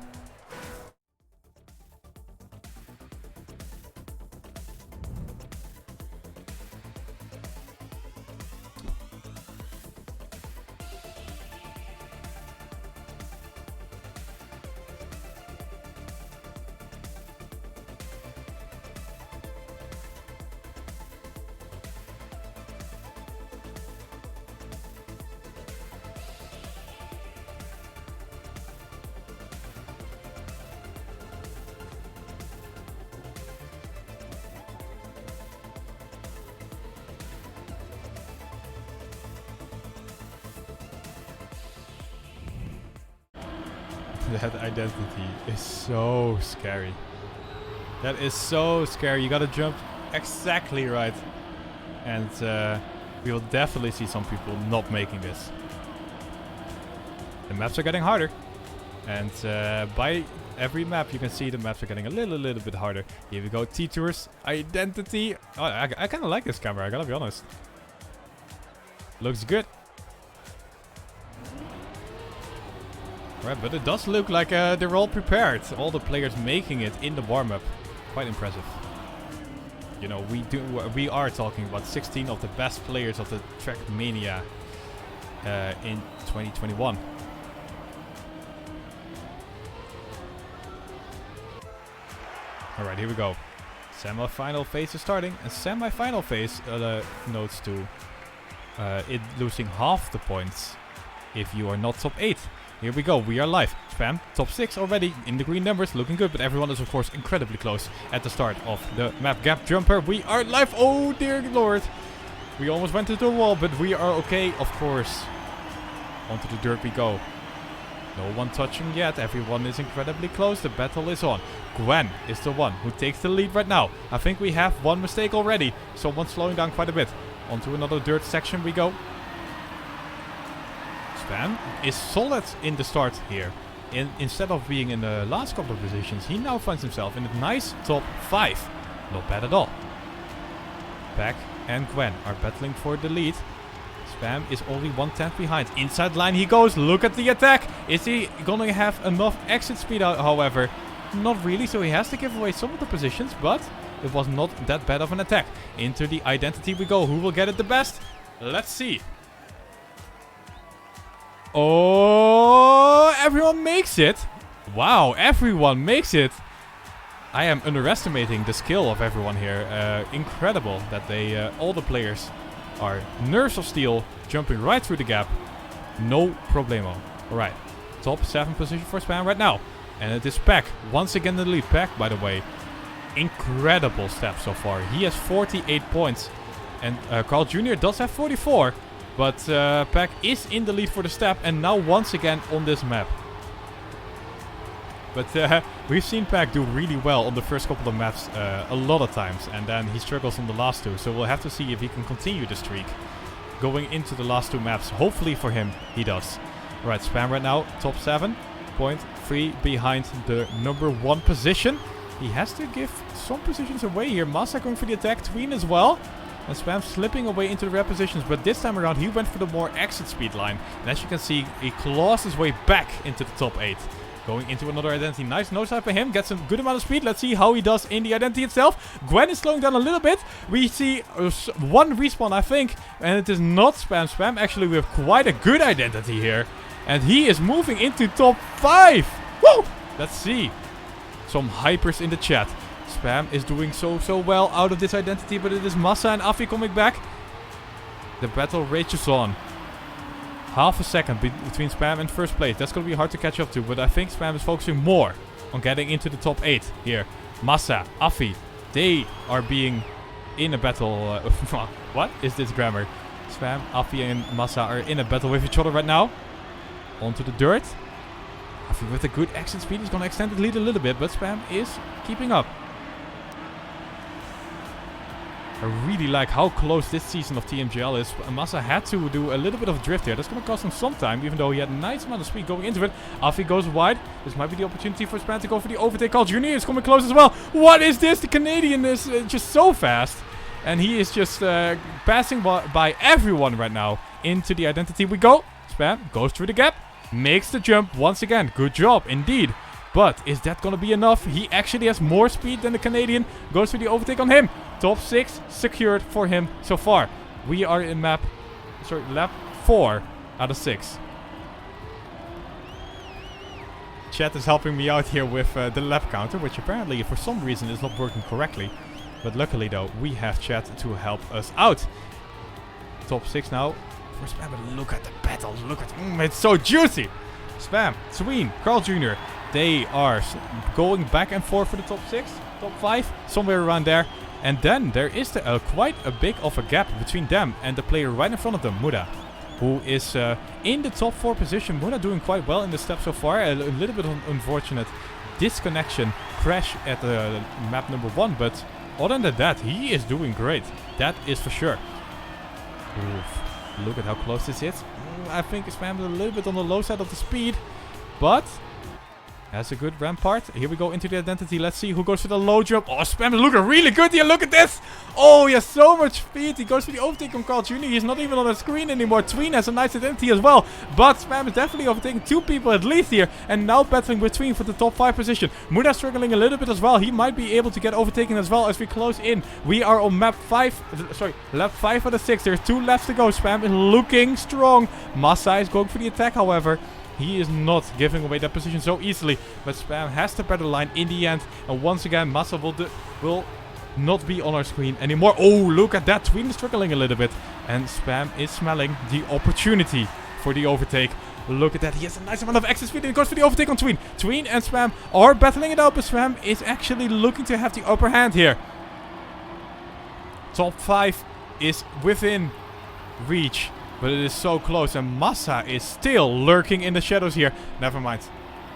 That identity is so scary. That is so scary. You gotta jump exactly right. And we will definitely see some people not making this. The maps are getting harder. And by every map you can see the maps are getting a little bit harder. Here we go, T-Tours, identity. Oh, I kind of like this camera, I gotta be honest. Looks good. Right, but it does look like they're all prepared. All the players making it in the warm-up. Quite impressive. You know, we are talking about 16 of the best players of the TrackMania in 2021. Alright, here we go. Semi-final phase is starting. And semi-final phase notes to it losing half the points if you are not top 8. Here we go, we are live. Spam, top 6 already in the green numbers, looking good, but everyone is of course incredibly close at the start of the map gap jumper. We are live, oh dear lord. We almost went into the wall, but we are okay, of course. Onto the dirt we go. No one touching yet, everyone is incredibly close, the battle is on. Gwen is the one who takes the lead right now. I think we have one mistake already, someone slowing down quite a bit. Onto another dirt section we go. Spam is solid in the start here. Instead of being in the last couple of positions, he now finds himself in a nice top 5. Not bad at all. Pack and Gwen are battling for the lead. Spam is only 1/10 behind. Inside line he goes. Look at the attack. Is he gonna have enough exit speed out, however? Not really, so he has to give away some of the positions, but it was not that bad of an attack. Into the identity we go. Who will get it the best? Let's see. Oh, everyone makes it. Wow, everyone makes it. I am underestimating the skill of everyone here. Incredible that they, all the players are nerves of steel, jumping right through the gap. No problemo. Alright, top 7 position for Spam right now. And it is Pack, once again in the lead. Pack, by the way, incredible step so far. He has 48 points. And Carl Jr. does have 44. But Pack is in the lead for the step and now once again on this map. But we've seen Pack do really well on the first couple of maps a lot of times. And then he struggles on the last 2. So we'll have to see if he can continue the streak going into the last 2 maps. Hopefully for him, he does. Right, Spam right now, top 7.3 behind the number 1 position. He has to give some positions away here. Masa going for the attack, Tween as well. And Spam slipping away into the red positions, but this time around he went for the more exit speed line. And as you can see, he claws his way back into the top 8. Going into another identity. Nice nose dive by him. Gets a good amount of speed. Let's see how he does in the identity itself. Gwen is slowing down a little bit. We see 1 respawn, I think. And it is not Spam. Spam actually we have quite a good identity here. And he is moving into top 5. Woo! Let's see. Some hypers in the chat. Spam is doing so well out of this identity, but it is Masa and Afi coming back. The battle rages on. Half a second between Spam and first place. That's going to be hard to catch up to, but I think Spam is focusing more on getting into the top 8 here. Masa, Afi, they are being in a battle. What is this grammar? Spam, Afi and Masa are in a battle with each other right now. Onto the dirt. Afi with a good exit speed is going to extend the lead a little bit, but Spam is keeping up. I really like how close this season of TMGL is. Masa had to do a little bit of drift here. That's going to cost him some time, even though he had a nice amount of speed going into it. Afi goes wide. This might be the opportunity for Spam to go for the overtake. Carl Jr. is coming close as well. What is this? The Canadian is just so fast. And he is just passing by everyone right now. Into the identity we go. Spam goes through the gap. Makes the jump once again. Good job, indeed. But is that going to be enough? He actually has more speed than the Canadian. Goes for the overtake on him. Top 6 secured for him so far. We are in lap 4 out of 6. Chat is helping me out here with the lap counter, which apparently for some reason is not working correctly. But luckily though, we have chat to help us out. Top 6 now. For Spam, but look at the battle. Look at it's so juicy. Spam, Sween, Carl Jr. They are going back and forth for the top 6, top 5, somewhere around there. And then there is quite a big of a gap between them and the player right in front of them, Muda. who is in the top 4 position. Muna doing quite well in the step so far. A little bit unfortunate disconnection crash at map number 1, but other than that, he is doing great. That is for sure. Oof. Look at how close this is. I think Spam is a little bit on the low side of the speed, but has a good rampart. Here we go into the identity. Let's see who goes for the low jump. Oh, Spam is looking really good here. Look at this. Oh, he has so much speed. He goes for the overtake on Carl Jr. He's not even on the screen anymore. Tween has a nice identity as well. But Spam is definitely overtaking 2 people at least here. And now battling with Tween for the top 5 position. Muda struggling a little bit as well. He might be able to get overtaken as well as we close in. We are on lap 5 out of 6. There's 2 laps to go. Spam is looking strong. Massa is going for the attack, however. He is not giving away that position so easily. But Spam has the better line in the end. And once again, Massa will not be on our screen anymore. Oh, look at that. Tween is struggling a little bit. And Spam is smelling the opportunity for the overtake. Look at that. He has a nice amount of extra speed and he goes for the overtake on Tween. Tween and Spam are battling it out, but Spam is actually looking to have the upper hand here. Top 5 is within reach. But it is so close, and Massa is still lurking in the shadows here. Never mind.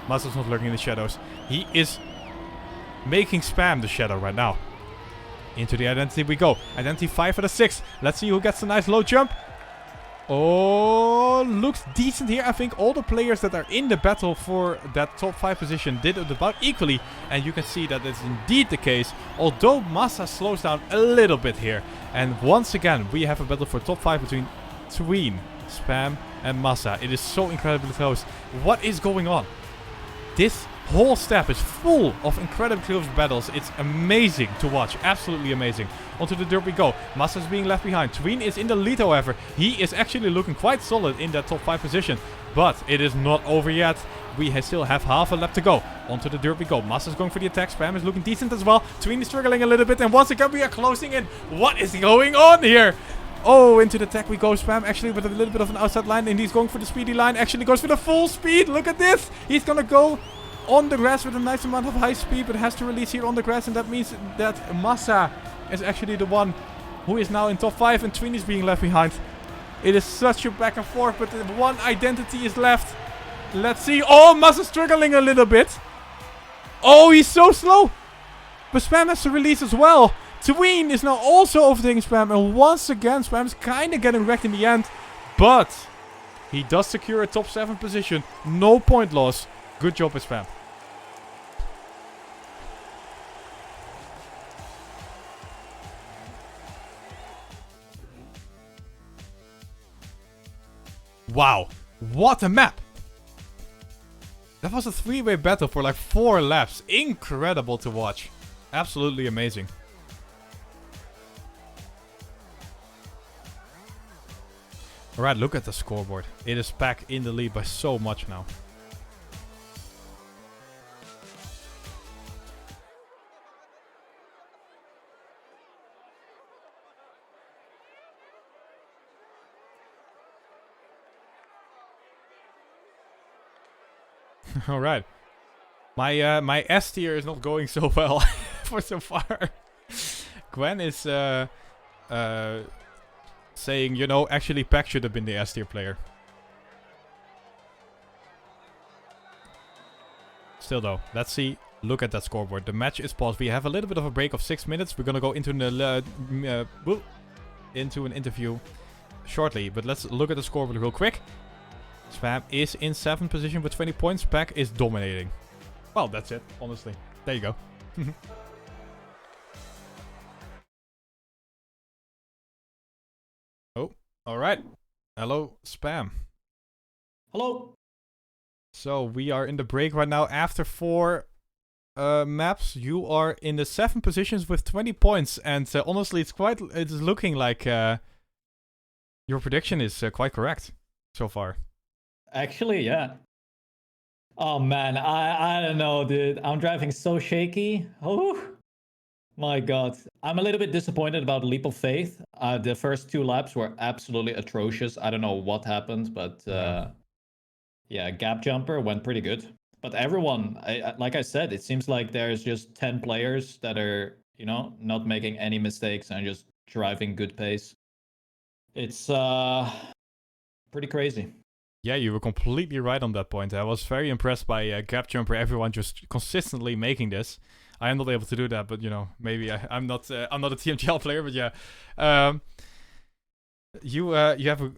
Massa's not lurking in the shadows. He is making Spam the shadow right now. Into the identity we go. Identity 5 out of 6. Let's see who gets a nice low jump. Oh, looks decent here. I think all the players that are in the battle for that top 5 position did it about equally. And you can see that is indeed the case. Although Massa slows down a little bit here. And once again, we have a battle for top 5 between Tween, Spam, and Massa. It is so incredibly close. What is going on? This whole step is full of incredibly close battles. It's amazing to watch. Absolutely amazing. Onto the dirt we go. Massa is being left behind. Tween is in the lead, however. He is actually looking quite solid in that top 5 position. But it is not over yet. We still have half a lap to go. Onto the dirt we go. Massa is going for the attack. Spam is looking decent as well. Tween is struggling a little bit. And once again, we are closing in. What is going on here? Oh, into the attack we go. Spam actually with a little bit of an outside line. And he's going for the speedy line. Actually goes for the full speed. Look at this. He's going to go on the grass with a nice amount of high speed. But has to release here on the grass. And that means that Massa is actually the one who is now in top 5. And Tween is being left behind. It is such a back and forth. But one identity is left. Let's see. Oh, Massa struggling a little bit. Oh, he's so slow. But Spam has to release as well. Tween is now also overtaking Spam. And once again, Spam is kind of getting wrecked in the end. But he does secure a top 7 position. No point loss. Good job with Spam. Wow. What a map. That was a 3-way battle for like 4 laps. Incredible to watch. Absolutely amazing. Alright, look at the scoreboard. It is back in the lead by so much now. Alright. My S tier is not going so well for so far. Gwen is saying, you know, actually Pac should have been the S tier player. Still though, let's see. Look at that scoreboard. The match is paused. We have a little bit of a break of 6 minutes. We're gonna go into an interview shortly. But let's look at the scoreboard real quick. Spam is in 7th position with 20 points. Pac is dominating. Well, that's it, honestly. There you go. Oh, alright. Hello, Spam. Hello. So, we are in the break right now. After 4 maps, you are in the 7th positions with 20 points. And honestly, it's looking like your prediction is quite correct so far. Actually, yeah. Oh man, I don't know, dude. I'm driving so shaky. Oh my god. I'm a little bit disappointed about Leap of Faith. The first 2 laps were absolutely atrocious. I don't know what happened, but yeah, Gap Jumper went pretty good. But everyone, like I said, it seems like there's just 10 players that are, you know, not making any mistakes and just driving good pace. It's pretty crazy. Yeah, you were completely right on that point. I was very impressed by Gap Jumper, everyone just consistently making this. I am not able to do that, but maybe I'm not a TMGL player, but yeah. You have a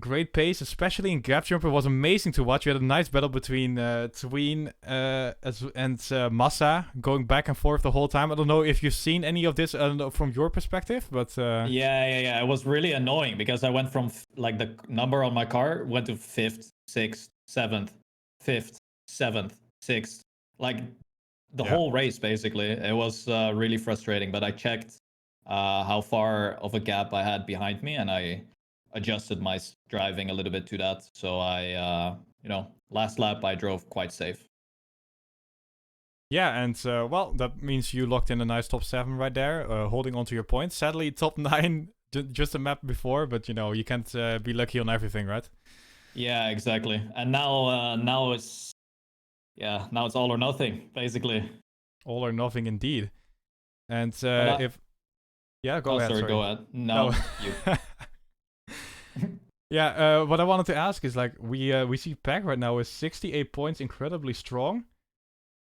great pace, especially in Gap Jumper. It was amazing to watch. You had a nice battle between Tween and Massa, going back and forth the whole time. I don't know if you've seen any of this from your perspective, but Yeah. It was really annoying because I went from the number on my car went to 5th, 6th, 7th, 5th, 7th, 6th, like the whole race basically. It was really frustrating. But I checked how far of a gap I had behind me, and I adjusted my driving a little bit to that. So I, last lap I drove quite safe. Yeah, and well, that means you locked in a nice top 7 right there, holding on to your points. Sadly, top 9, just a map before, but you can't be lucky on everything, right? Yeah, exactly. And now it's all or nothing, basically. All or nothing, indeed. And go ahead. Sorry, go ahead. No, you. Yeah, what I wanted to ask is we see Pack right now is 68 points, incredibly strong.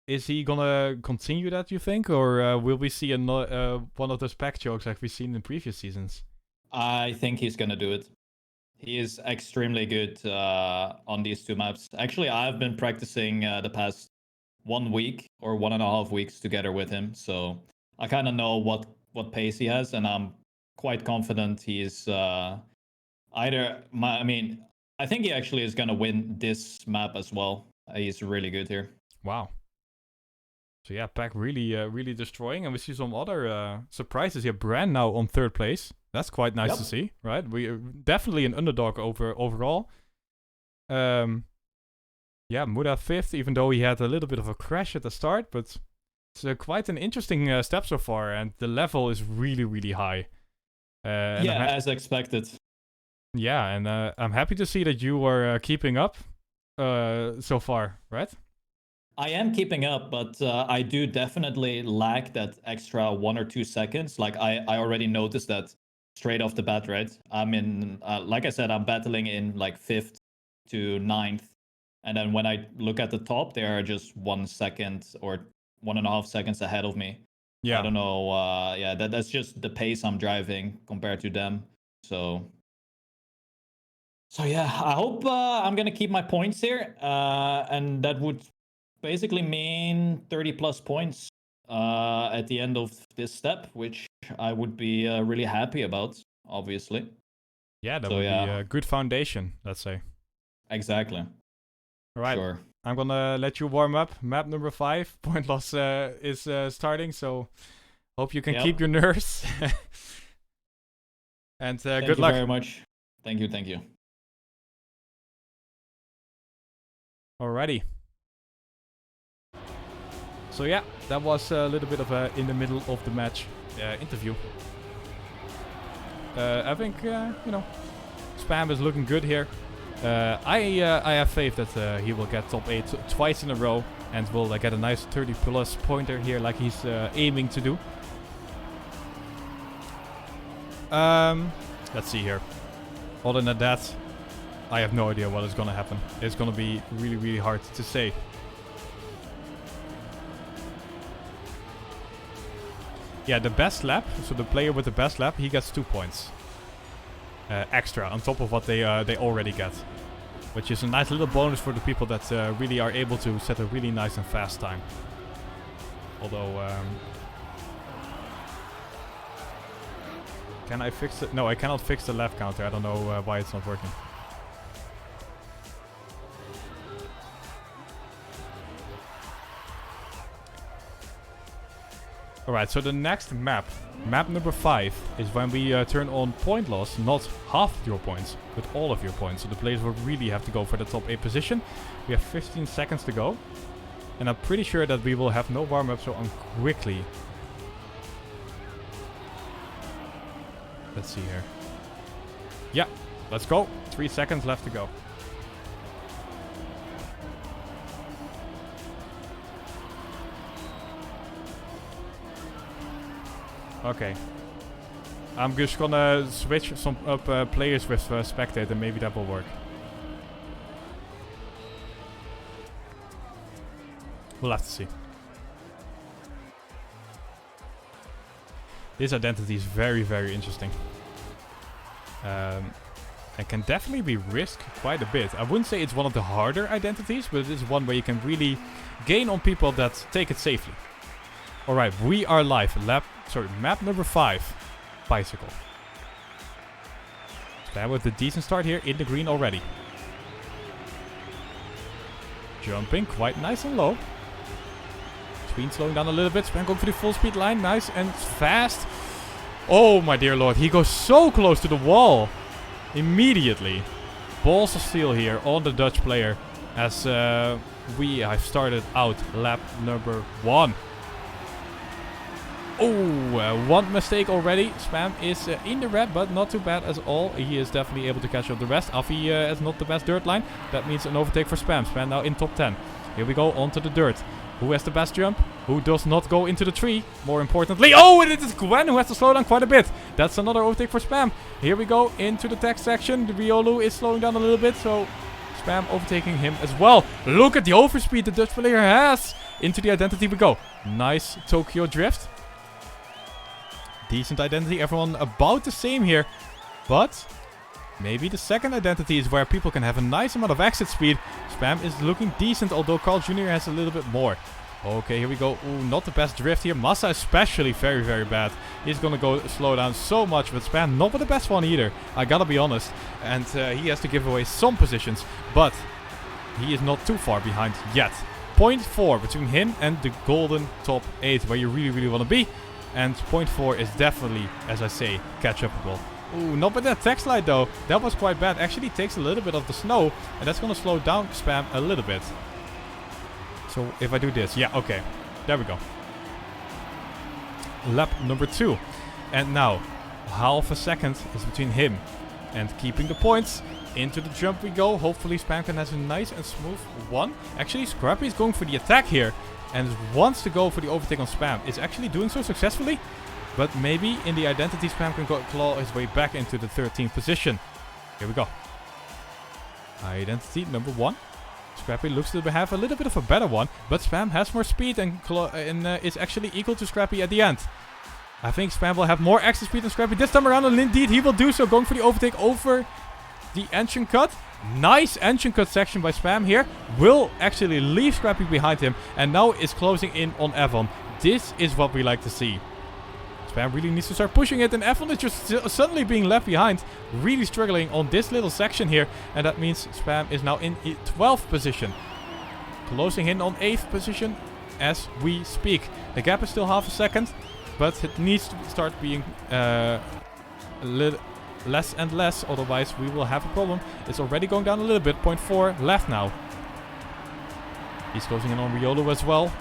Is he gonna continue that, you think, or will we see another one of those Pack jokes like we've seen in previous seasons? I think he's gonna do it. He is extremely good on these 2 maps. Actually, I've been practicing the past 1 week or 1.5 weeks together with him, so I kind of know what pace he has, and I'm quite confident he's I think he actually is gonna win this map as well. He's really good here. Wow. So yeah, Pack really destroying, and we see some other surprises here. Brand now on 3rd place. That's quite nice to see, right? We are definitely an underdog overall. Yeah, Muda 5th, even though he had a little bit of a crash at the start, but it's quite an interesting step so far, and the level is really high. As expected. Yeah, and I'm happy to see that you are keeping up so far, right? I am keeping up, but I do definitely lack that extra 1 or 2 seconds. Like I already noticed that straight off the bat, right? I'm in, like I said, I'm battling in 5th to 9th. And then when I look at the top, they are just 1 second or 1.5 seconds ahead of me. Yeah. I don't know. That's just the pace I'm driving compared to them. So yeah, I hope I'm going to keep my points here. And that would basically mean 30 plus points at the end of this step, which I would be really happy about, obviously. Yeah, that would be a good foundation, let's say. Exactly. All right. Sure. I'm going to let you warm up. Map number 5, point loss is starting, so hope you can keep your nerves. And good luck. Thank you very much. Thank you. Alrighty. So yeah, that was a little bit of a in the middle of the match interview. I think Spam is looking good here. I have faith that he will get top 8 twice in a row and will get a nice 30 plus pointer here, like he's aiming to do. Let's see here. Other than that, I have no idea what is gonna happen. It's gonna be really hard to say. Yeah, the best lap, so the player with the best lap, he gets 2 points extra on top of what they already get, which is a nice little bonus for the people that really are able to set a really nice and fast time. Although, can I fix it? No, I cannot fix the lap counter. I don't know why it's not working. Alright, so the next map, map number 5, is when we turn on point loss, not half your points, but all of your points. So the players will really have to go for the top 8 position. We have 15 seconds to go. And I'm pretty sure that we will have no warm-up, so I'm quickly. Let's see here. Yeah, let's go. 3 seconds left to go. Okay. I'm just gonna switch some up players with spectator, maybe that will work. We'll have to see. This identity is very, very interesting. And can definitely be risked quite a bit. I wouldn't say it's one of the harder identities, but it is one where you can really gain on people that take it safely. Alright, we are live. Map number 5. Bicycle. Spam with a decent start here in the green already. Jumping quite nice and low. Tween slowing down a little bit. Spam going for the full speed line. Nice and fast. Oh my dear lord. He goes so close to the wall. Immediately. Balls of steel here on the Dutch player. As we have started out lap number 1. Oh, one mistake already. Spam is in the red, but not too bad at all. He is definitely able to catch up the rest. Afi has not the best dirt line. That means an overtake for Spam. Spam now in top 10. Here we go, onto the dirt. Who has the best jump? Who does not go into the tree? More importantly, oh, and it is Gwen who has to slow down quite a bit. That's another overtake for Spam. Here we go into the tech section. The Riolu is slowing down a little bit, so Spam overtaking him as well. Look at the overspeed the Dutch player has. Into the identity we go. Nice Tokyo drift. Decent identity, everyone about the same here. But maybe the second identity is where people can have a nice amount of exit speed. Spam is looking decent, although Carl Jr. has a little bit more. Okay, here we go. Ooh, not the best drift here. Massa especially very, very bad. He's gonna go slow down so much, but Spam not with the best one either. I gotta be honest. And he has to give away some positions, but he is not too far behind yet. 0.4 between him and the golden top 8, where you really, really want to be. And 0.4 is definitely, as I say, catch-upable. Ooh, not with that tech slide though. That was quite bad. Actually takes a little bit of the snow, and that's gonna slow down Spam a little bit. So if I do this, yeah, okay. There we go. Lap number 2. And now, half a second is between him and keeping the points. Into the jump we go. Hopefully Spam can have a nice and smooth one. Actually, Scrappy is going for the attack here. And wants to go for the overtake on Spam. Is actually doing so successfully. But maybe in the identity Spam can claw his way back into the 13th position. Here we go. Identity number 1. Scrappy looks to have a little bit of a better one. But Spam has more speed and is actually equal to Scrappy at the end. I think Spam will have more extra speed than Scrappy this time around. And indeed he will do so. Going for the overtake over the engine cut. Nice engine cut section by Spam here. Will actually leave Scrappy behind him. And now is closing in on Evon. This is what we like to see. Spam really needs to start pushing it. And Evon is just suddenly being left behind. Really struggling on this little section here. And that means Spam is now in 12th position. Closing in on 8th position as we speak. The gap is still half a second. But it needs to start being a little less and less, otherwise we will have a problem. It's already going down a little bit. 0.4 left now. He's closing in on Riolu as well.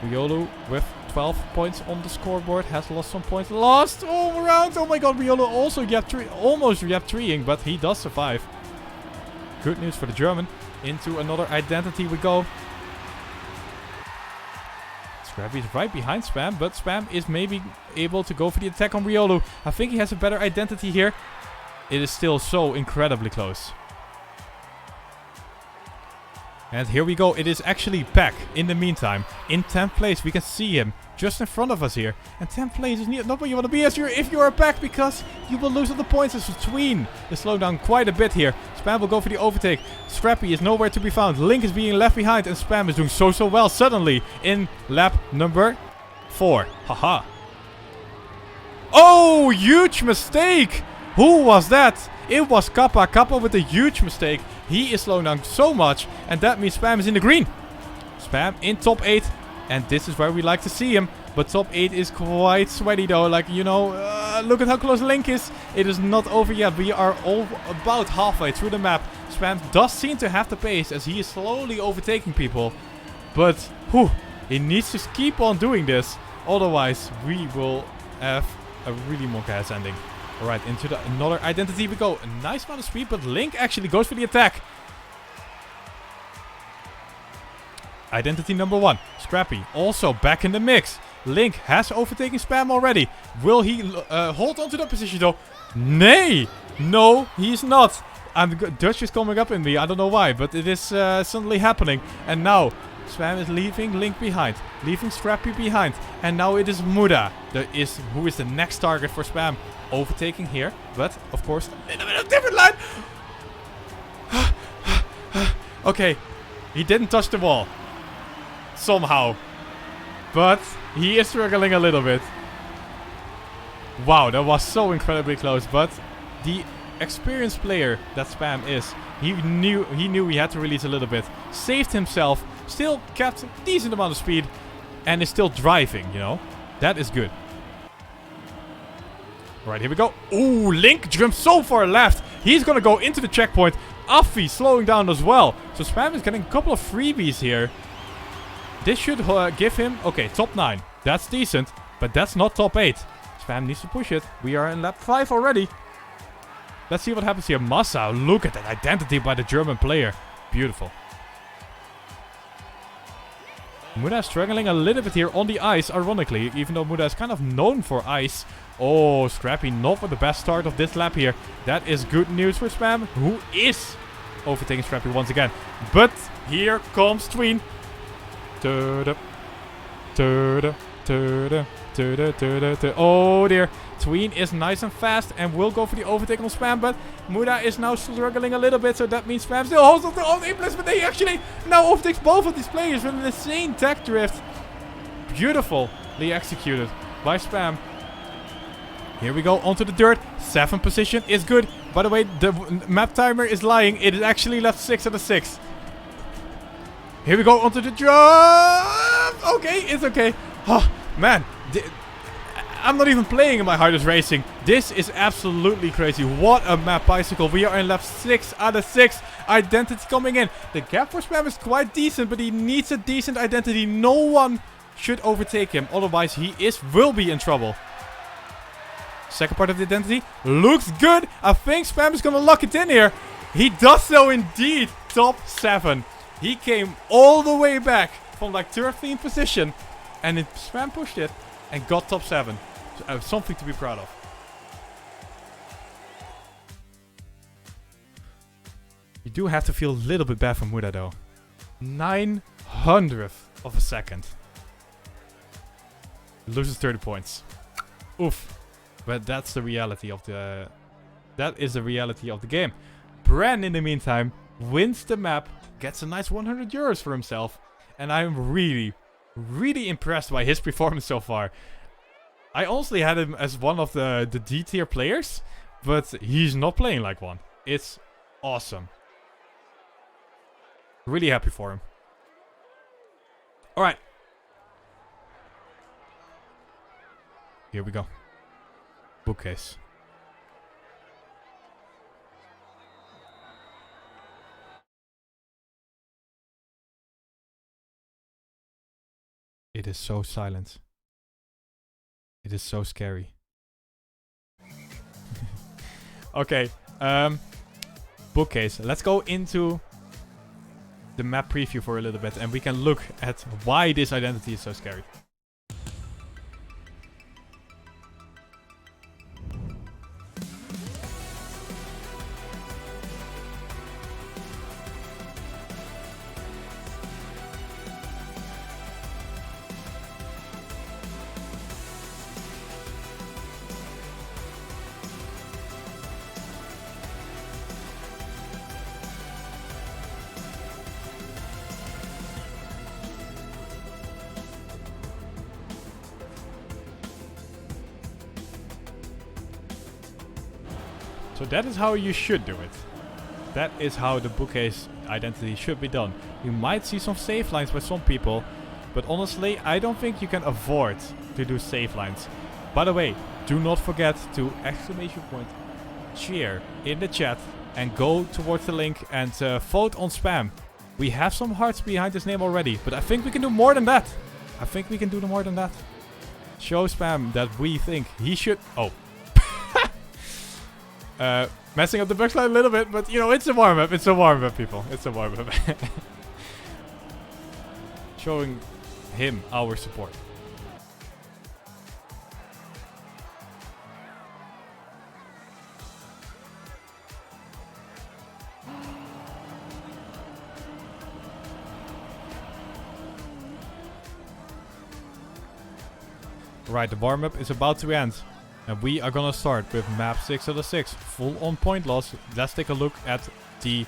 Riolu with 12 points on the scoreboard. Has lost some points. Lost all around. Oh my god, Riolu also almost yap-treeing, but he does survive. Good news for the German. Into another identity we go. Scrappy is right behind Spam, but Spam is maybe able to go for the attack on Riolu. I think he has a better identity here. It is still so incredibly close. And here we go. It is actually Pack in the meantime. In 10th place, we can see him just in front of us here. And 10th place is not where you want to be if you're a Pack, because you will lose on the points. It's between the slowdown quite a bit here. Spam will go for the overtake. Scrappy is nowhere to be found. Link is being left behind, and Spam is doing so well suddenly in lap number 4. Haha. Oh, huge mistake. Who was that? It was Kappa. Kappa with a huge mistake. He is slowing down so much, and that means Spam is in the green. Spam in top 8, and this is where we like to see him. But top 8 is quite sweaty though, like, you know, look at how close Link is. It is not over yet. We are all about halfway through the map. Spam does seem to have the pace as he is slowly overtaking people. But, whew, he needs to keep on doing this. Otherwise, we will have a really monkey-ass ending. Alright, into another identity we go. A nice amount of speed, but Link actually goes for the attack. Identity number 1, Scrappy, also back in the mix. Link has overtaken Spam already. Will he hold on to that position though? Nay! No, he's not. And Dutch is coming up in me. I don't know why, but it is suddenly happening. And now Spam is leaving Link behind, leaving Scrappy behind. And now it is Muda who is the next target for Spam. Overtaking here, but of course, a little bit of different line. Okay, he didn't touch the wall. Somehow. But he is struggling a little bit. Wow, that was so incredibly close. But the experienced player that Spam is, he knew he had to release a little bit. Saved himself, still kept a decent amount of speed, and is still driving, you know. That is good. Alright, here we go. Ooh, Link jumps so far left. He's gonna go into the checkpoint. Affy slowing down as well. So Spam is getting a couple of freebies here. This should give him... Okay, top 9. That's decent, but that's not top 8. Spam needs to push it. We are in lap 5 already. Let's see what happens here. Massa, look at that identity by the German player. Beautiful. Muda is struggling a little bit here on the ice, ironically, even though Muda is kind of known for ice. Oh, Scrappy not with the best start of this lap here. That is good news for Spam, who is overtaking Scrappy once again. But here comes Tween. Oh dear. Tween is nice and fast and will go for the overtake on Spam, but Muda is now struggling a little bit, so that means Spam still holds on to the A+, but they actually now overtakes both of these players with an insane tech drift. Beautifully executed by Spam. Here we go onto the dirt. 7th position is good. By the way, the map timer is lying. It is actually left 6 out of 6. Here we go onto the jump. Okay, it's okay. Oh, man. I'm not even playing in my hardest racing. This is absolutely crazy. What a map bicycle. We are in lap 6 out of 6. Identity coming in. The gap for Spam is quite decent, but he needs a decent identity. No one should overtake him. Otherwise, he will be in trouble. Second part of the identity looks good. I think Spam is going to lock it in here. He does so indeed. Top 7. He came all the way back from like 13th position. And Spam pushed it and got top 7. So, something to be proud of. You do have to feel a little bit bad for Muda though. 900th of a second. He loses 30 points. Oof. But that's the reality of the... That is the reality of the game. Bran, in the meantime, wins the map. Gets a nice 100 euros for himself. And I'm really, really impressed by his performance so far. I honestly had him as one of the D tier players. But he's not playing like one. It's awesome. Really happy for him. Alright. Here we go. Bookcase. It is so silent. It is so scary. Okay, bookcase. Let's go into the map preview for a little bit and we can look at why this identity is so scary. So that is how you should do it. That is how the bookcase identity should be done. You might see some save lines by some people, but honestly, I don't think you can afford to do save lines. By the way, do not forget to cheer in the chat and go towards the link and vote on Spam. We have some hearts behind his name already, but I think we can do more than that. I think we can do more than that. Show Spam that we think he should... Oh. Messing up the backslide a little bit, but you know, it's a warm-up. It's a warm-up, people. It's a warm-up. Showing him our support. Right, the warm-up is about to end. And we are gonna start with map 6 out of 6. Full on point loss. Let's take a look at the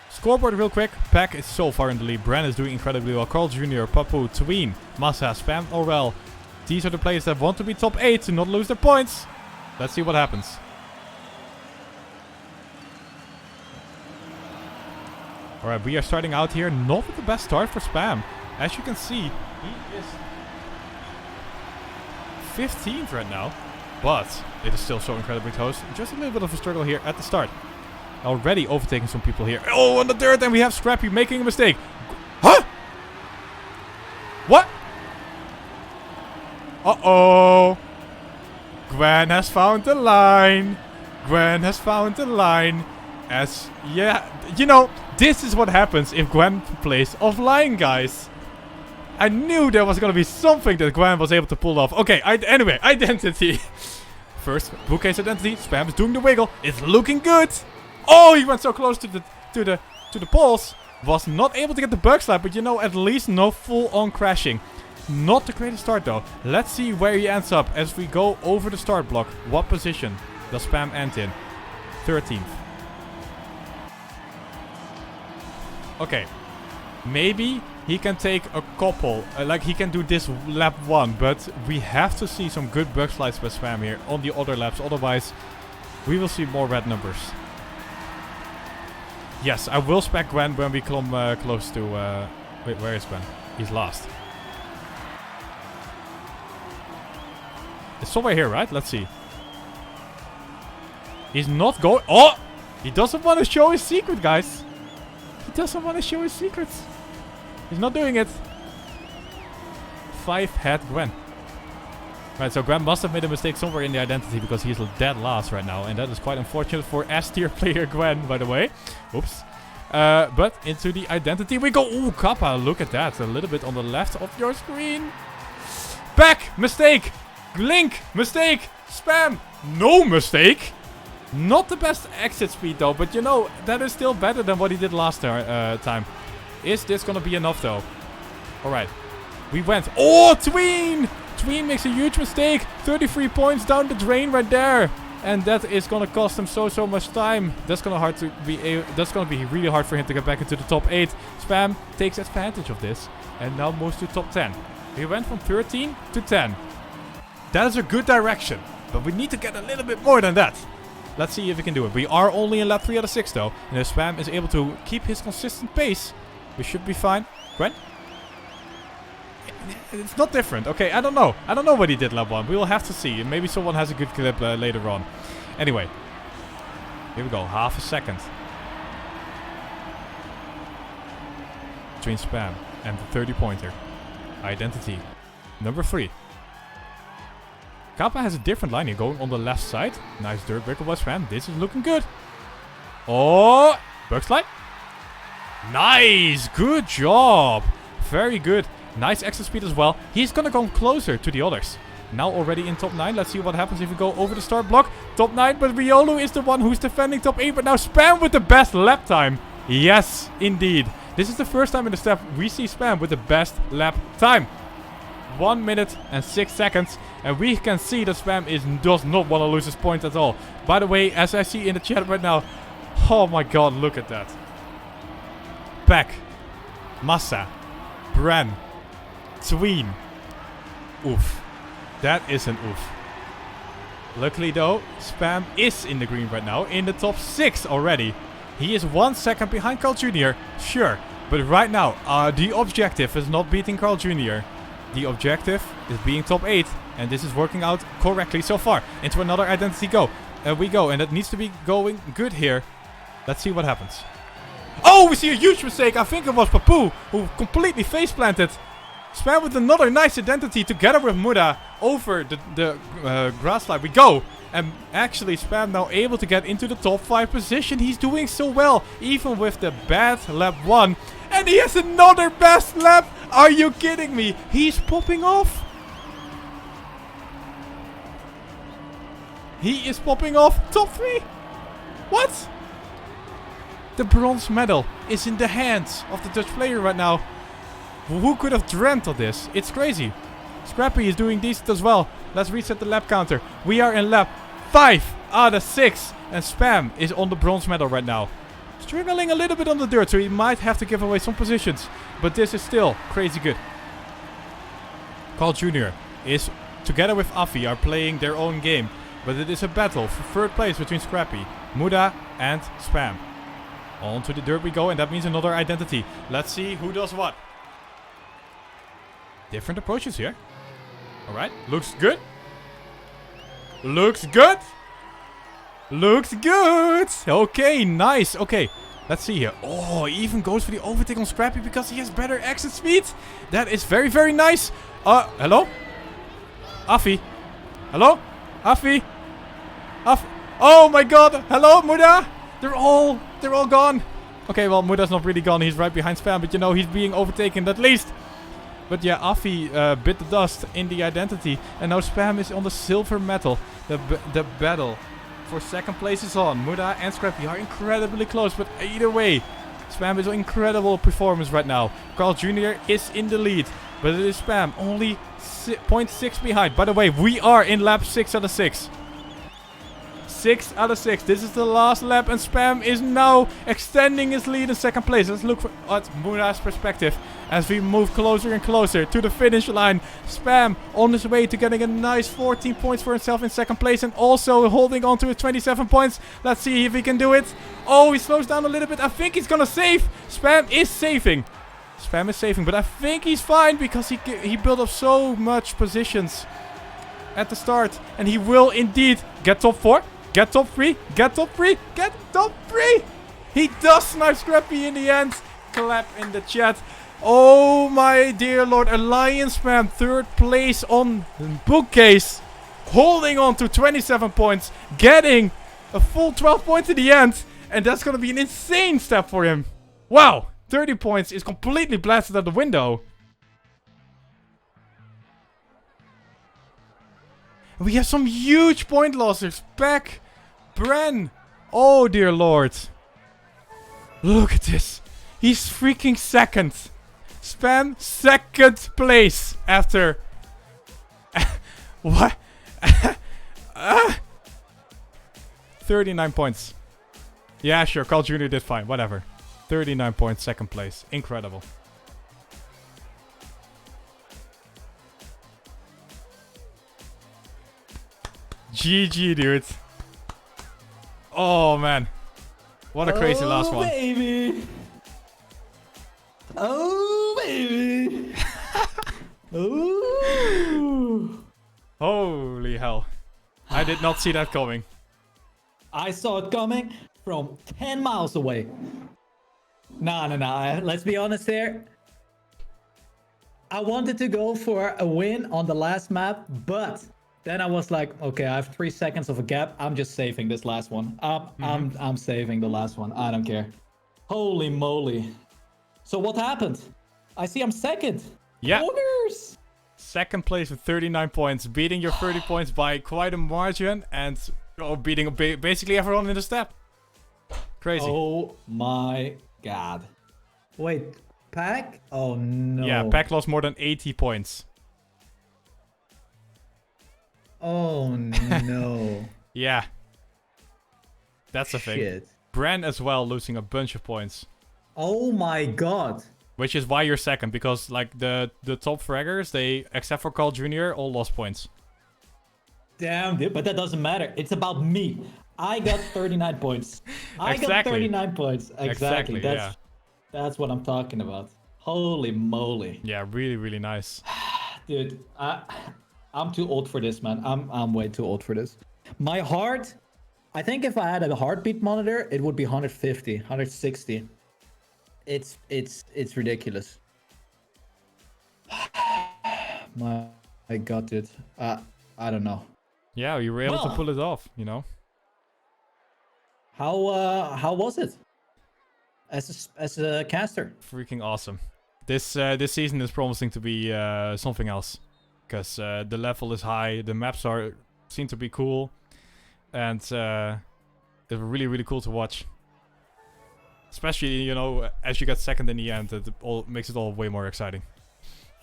scoreboard real quick. Pack is so far in the lead. Bran is doing incredibly well. Carl Jr., Papu, Tween, Massa, Spam, Orel. These are the players that want to be top 8 to not lose their points. Let's see what happens. Alright, we are starting out here not with the best start for Spam. As you can see, he is 15th right now. But it is still so incredibly close. Just a little bit of a struggle here at the start. Already overtaking some people here. Oh, on the dirt, and we have Scrappy making a mistake. Huh? What? Uh-oh. Gwen has found the line. Gwen has found the line. As, yeah, you know, this is what happens if Gwen plays offline, guys. I knew there was going to be something that Gwen was able to pull off. Okay, anyway, identity. First, bookcase identity. Spam is doing the wiggle. It's looking good. Oh, he went so close to the poles. Was not able to get the bug slide, but you know, at least no full-on crashing. Not the greatest start though. Let's see where he ends up as we go over the start block. What position does Spam end in? 13th. Okay. Maybe he can take a couple. Like he can do this lap 1. But we have to see some good bug slides by Spam here on the other laps. Otherwise, we will see more red numbers. Yes, I will spec Gwen when we come close to... wait, where is Gwen? He's lost. It's somewhere here, right? Let's see. He's not going... Oh! He doesn't want to show his secret, guys. He doesn't want to show his secrets. He's not doing it. 5-head Gwen. Right, so Gwen must have made a mistake somewhere in the identity because he's dead last right now. And that is quite unfortunate for S-tier player Gwen, by the way. Oops. But into the identity we go. Ooh, Kappa, look at that. A little bit on the left of your screen. Back! Mistake! Link! Mistake! Spam! No mistake! Not the best exit speed though, but you know, that is still better than what he did last time. Is this gonna be enough though? Alright. We went. Oh, Tween! Tween makes a huge mistake. 33 points down the drain right there. And that is gonna cost him so much time. That's gonna be really hard for him to get back into the top 8. Spam takes advantage of this and now moves to top 10. We went from 13 to 10. That is a good direction, but we need to get a little bit more than that. Let's see if we can do it. We are only in lap 3 out of 6 though. And if Spam is able to keep his consistent pace, we should be fine. Gwen? It's not different. Okay, I don't know. I don't know what he did lap 1. We will have to see. Maybe someone has a good clip later on. Anyway. Here we go. Half a second. Between Spam and the 30-pointer. Identity. Number 3. Kappa has a different line here going on the left side. Nice dirt wiggle by Spam. This is looking good. Oh! Bug slide. Nice! Good job! Very good. Nice exit speed as well. He's gonna go closer to the others. Now already in top 9. Let's see what happens if we go over the start block. Top 9, but Riolu is the one who's defending top 8. But now Spam with the best lap time. Yes, indeed. This is the first time in the step we see Spam with the best lap time. 1 minute and 6 seconds. And we can see that Spam does not want to lose his point at all. By the way, as I see in the chat right now. Oh my god, look at that. Pack. Massa. Bran. Tween. Oof. That is an oof. Luckily though, Spam is in the green right now. In the top 6 already. He is 1 second behind Carl Jr. Sure. But right now, the objective is not beating Carl Jr. The objective is being top 8. And this is working out correctly so far. Into another identity we go. And it needs to be going good here. Let's see what happens. Oh, we see a huge mistake. I think it was Papu who completely face planted. Spam with another nice identity together with Muda over the grass slide. We go. And actually Spam now able to get into the top 5 position. He's doing so well. Even with the bad lap 1. And he has another best lap. Are you kidding me? He's popping off. He is popping off top 3. What? The bronze medal is in the hands of the Dutch player right now. Who could have dreamt of this? It's crazy. Scrappy is doing decent as well. Let's reset the lap counter. We are in lap 5 out of 6. And Spam is on the bronze medal right now. Struggling a little bit on the dirt, so he might have to give away some positions. But this is still crazy good. Carl Jr. is, together with Afi, are playing their own game. But it is a battle for third place between Scrappy, Muda, and Spam. On to the dirt we go, and that means another identity. Let's see who does what. Different approaches here. Alright, looks good. Looks good. Looks good. Okay, nice. Okay, let's see here. Oh, he even goes for the overtake on Scrappy because he has better exit speed. That is very, very nice. Hello? Afi? Hello? Afi? Oh my god. Hello, Muda? They're all gone. Okay, well, Muda's not really gone. He's right behind Spam, but you know, he's being overtaken at least. But yeah, Afi bit the dust in the identity. And now Spam is on the silver medal. The battle for second place is on. Muda and Scrappy are incredibly close, but either way, Spam is an incredible performance right now. Carl Jr. is in the lead, but it is Spam only 0.6 behind. By the way, we are in lap 6 out of 6. 6 out of 6. This is the last lap, and Spam is now extending his lead in second place. Let's look at Muda's perspective as we move closer and closer to the finish line. Spam on his way to getting a nice 14 points for himself in second place, and also holding on to his 27 points. Let's see if he can do it. Oh, he slows down a little bit. I think he's gonna save. Spam is saving. Spam is saving, but I think he's fine because he built up so much positions at the start, and he will indeed get top 4. Get top 3, get top 3, get top 3! He does snipe Scrappy in the end. Clap in the chat. Oh my dear lord, Alliance Spam, third place on bookcase. Holding on to 27 points, getting a full 12 points in the end. And that's gonna be an insane step for him. Wow, 30 points is completely blasted out the window. We have some huge point losses. Peck, Bren. Oh dear lord. Look at this. He's freaking second. Spam second place after... what? 39 points. Yeah, sure. Carl Jr. did fine. Whatever. 39 points, second place. Incredible. GG, dude. Oh, man. What a crazy last one. Baby. Oh, baby. Ooh. Holy hell. I did not see that coming. I saw it coming from 10 miles away. Nah. Let's be honest here. I wanted to go for a win on the last map, but... then I was like, okay, I have 3 seconds of a gap. I'm just saving this last one. I'm saving the last one. I don't care. Holy moly. So what happened? I see I'm second. Yeah. Owners. Second place with 39 points. Beating your 30 points by quite a margin. And beating basically everyone in the step. Crazy. Oh my god. Wait, Pack? Oh no. Yeah, Pack lost more than 80 points. Oh no. Yeah. That's the thing. Shit. Bran as well losing a bunch of points. Oh my god. Which is why you're second, because like the top fraggers, they, except for Carl Jr., all lost points. Damn, dude, but that doesn't matter. It's about me. I got 39 points. I got 39 points. Exactly. That's what I'm talking about. Holy moly. Yeah, really, really nice. Dude, I'm too old for this, man. I'm way too old for this. My heart, I think if I had a heartbeat monitor, it would be 150, 160. It's ridiculous. My god, dude. I don't know. Yeah, you were able to pull it off, you know. How was it as a caster? Freaking awesome. This season is promising to be something else. Because the level is high, the maps seem to be cool, and it's really, really cool to watch. Especially, you know, as you get second in the end, it all makes it all way more exciting.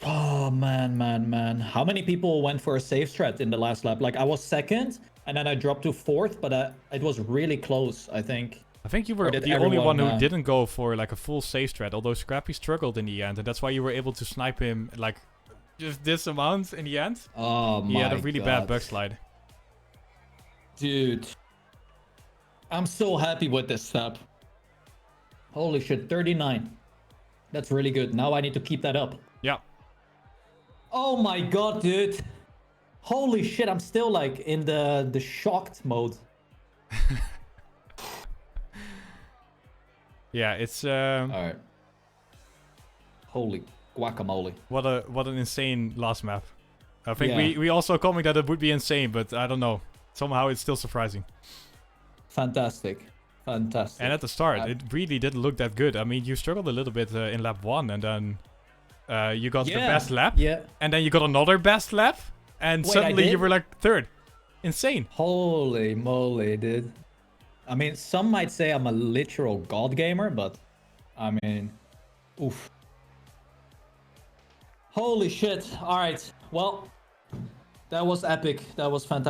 Oh man. How many people went for a safe strat in the last lap? Like I was second, and then I dropped to fourth, but it was really close, I think. I think you were Or did the only one everyone, who didn't go for like a full safe strat, although Scrappy struggled in the end, and that's why you were able to snipe him like just this amount in the end. Oh He my had a really bad God. bug slide. Dude. I'm so happy with this step. Holy shit, 39. That's really good. Now I need to keep that up. Yeah. Oh my God, dude. Holy shit, I'm still like in the shocked mode. Yeah, it's Alright. Holy guacamole. what an insane last map. I think Yeah. we also commented that it would be insane, but I don't know. Somehow it's still surprising. Fantastic. Fantastic. And at the start, it really didn't look that good. I mean, you struggled a little bit in lap 1, and then you got the best lap. Yeah. And then you got another best lap, and Wait, suddenly I you did? were like third. Insane. Holy moly, dude. I mean, some might say I'm a literal god gamer, but I mean, oof. Holy shit. All right. Well, that was epic. That was fantastic.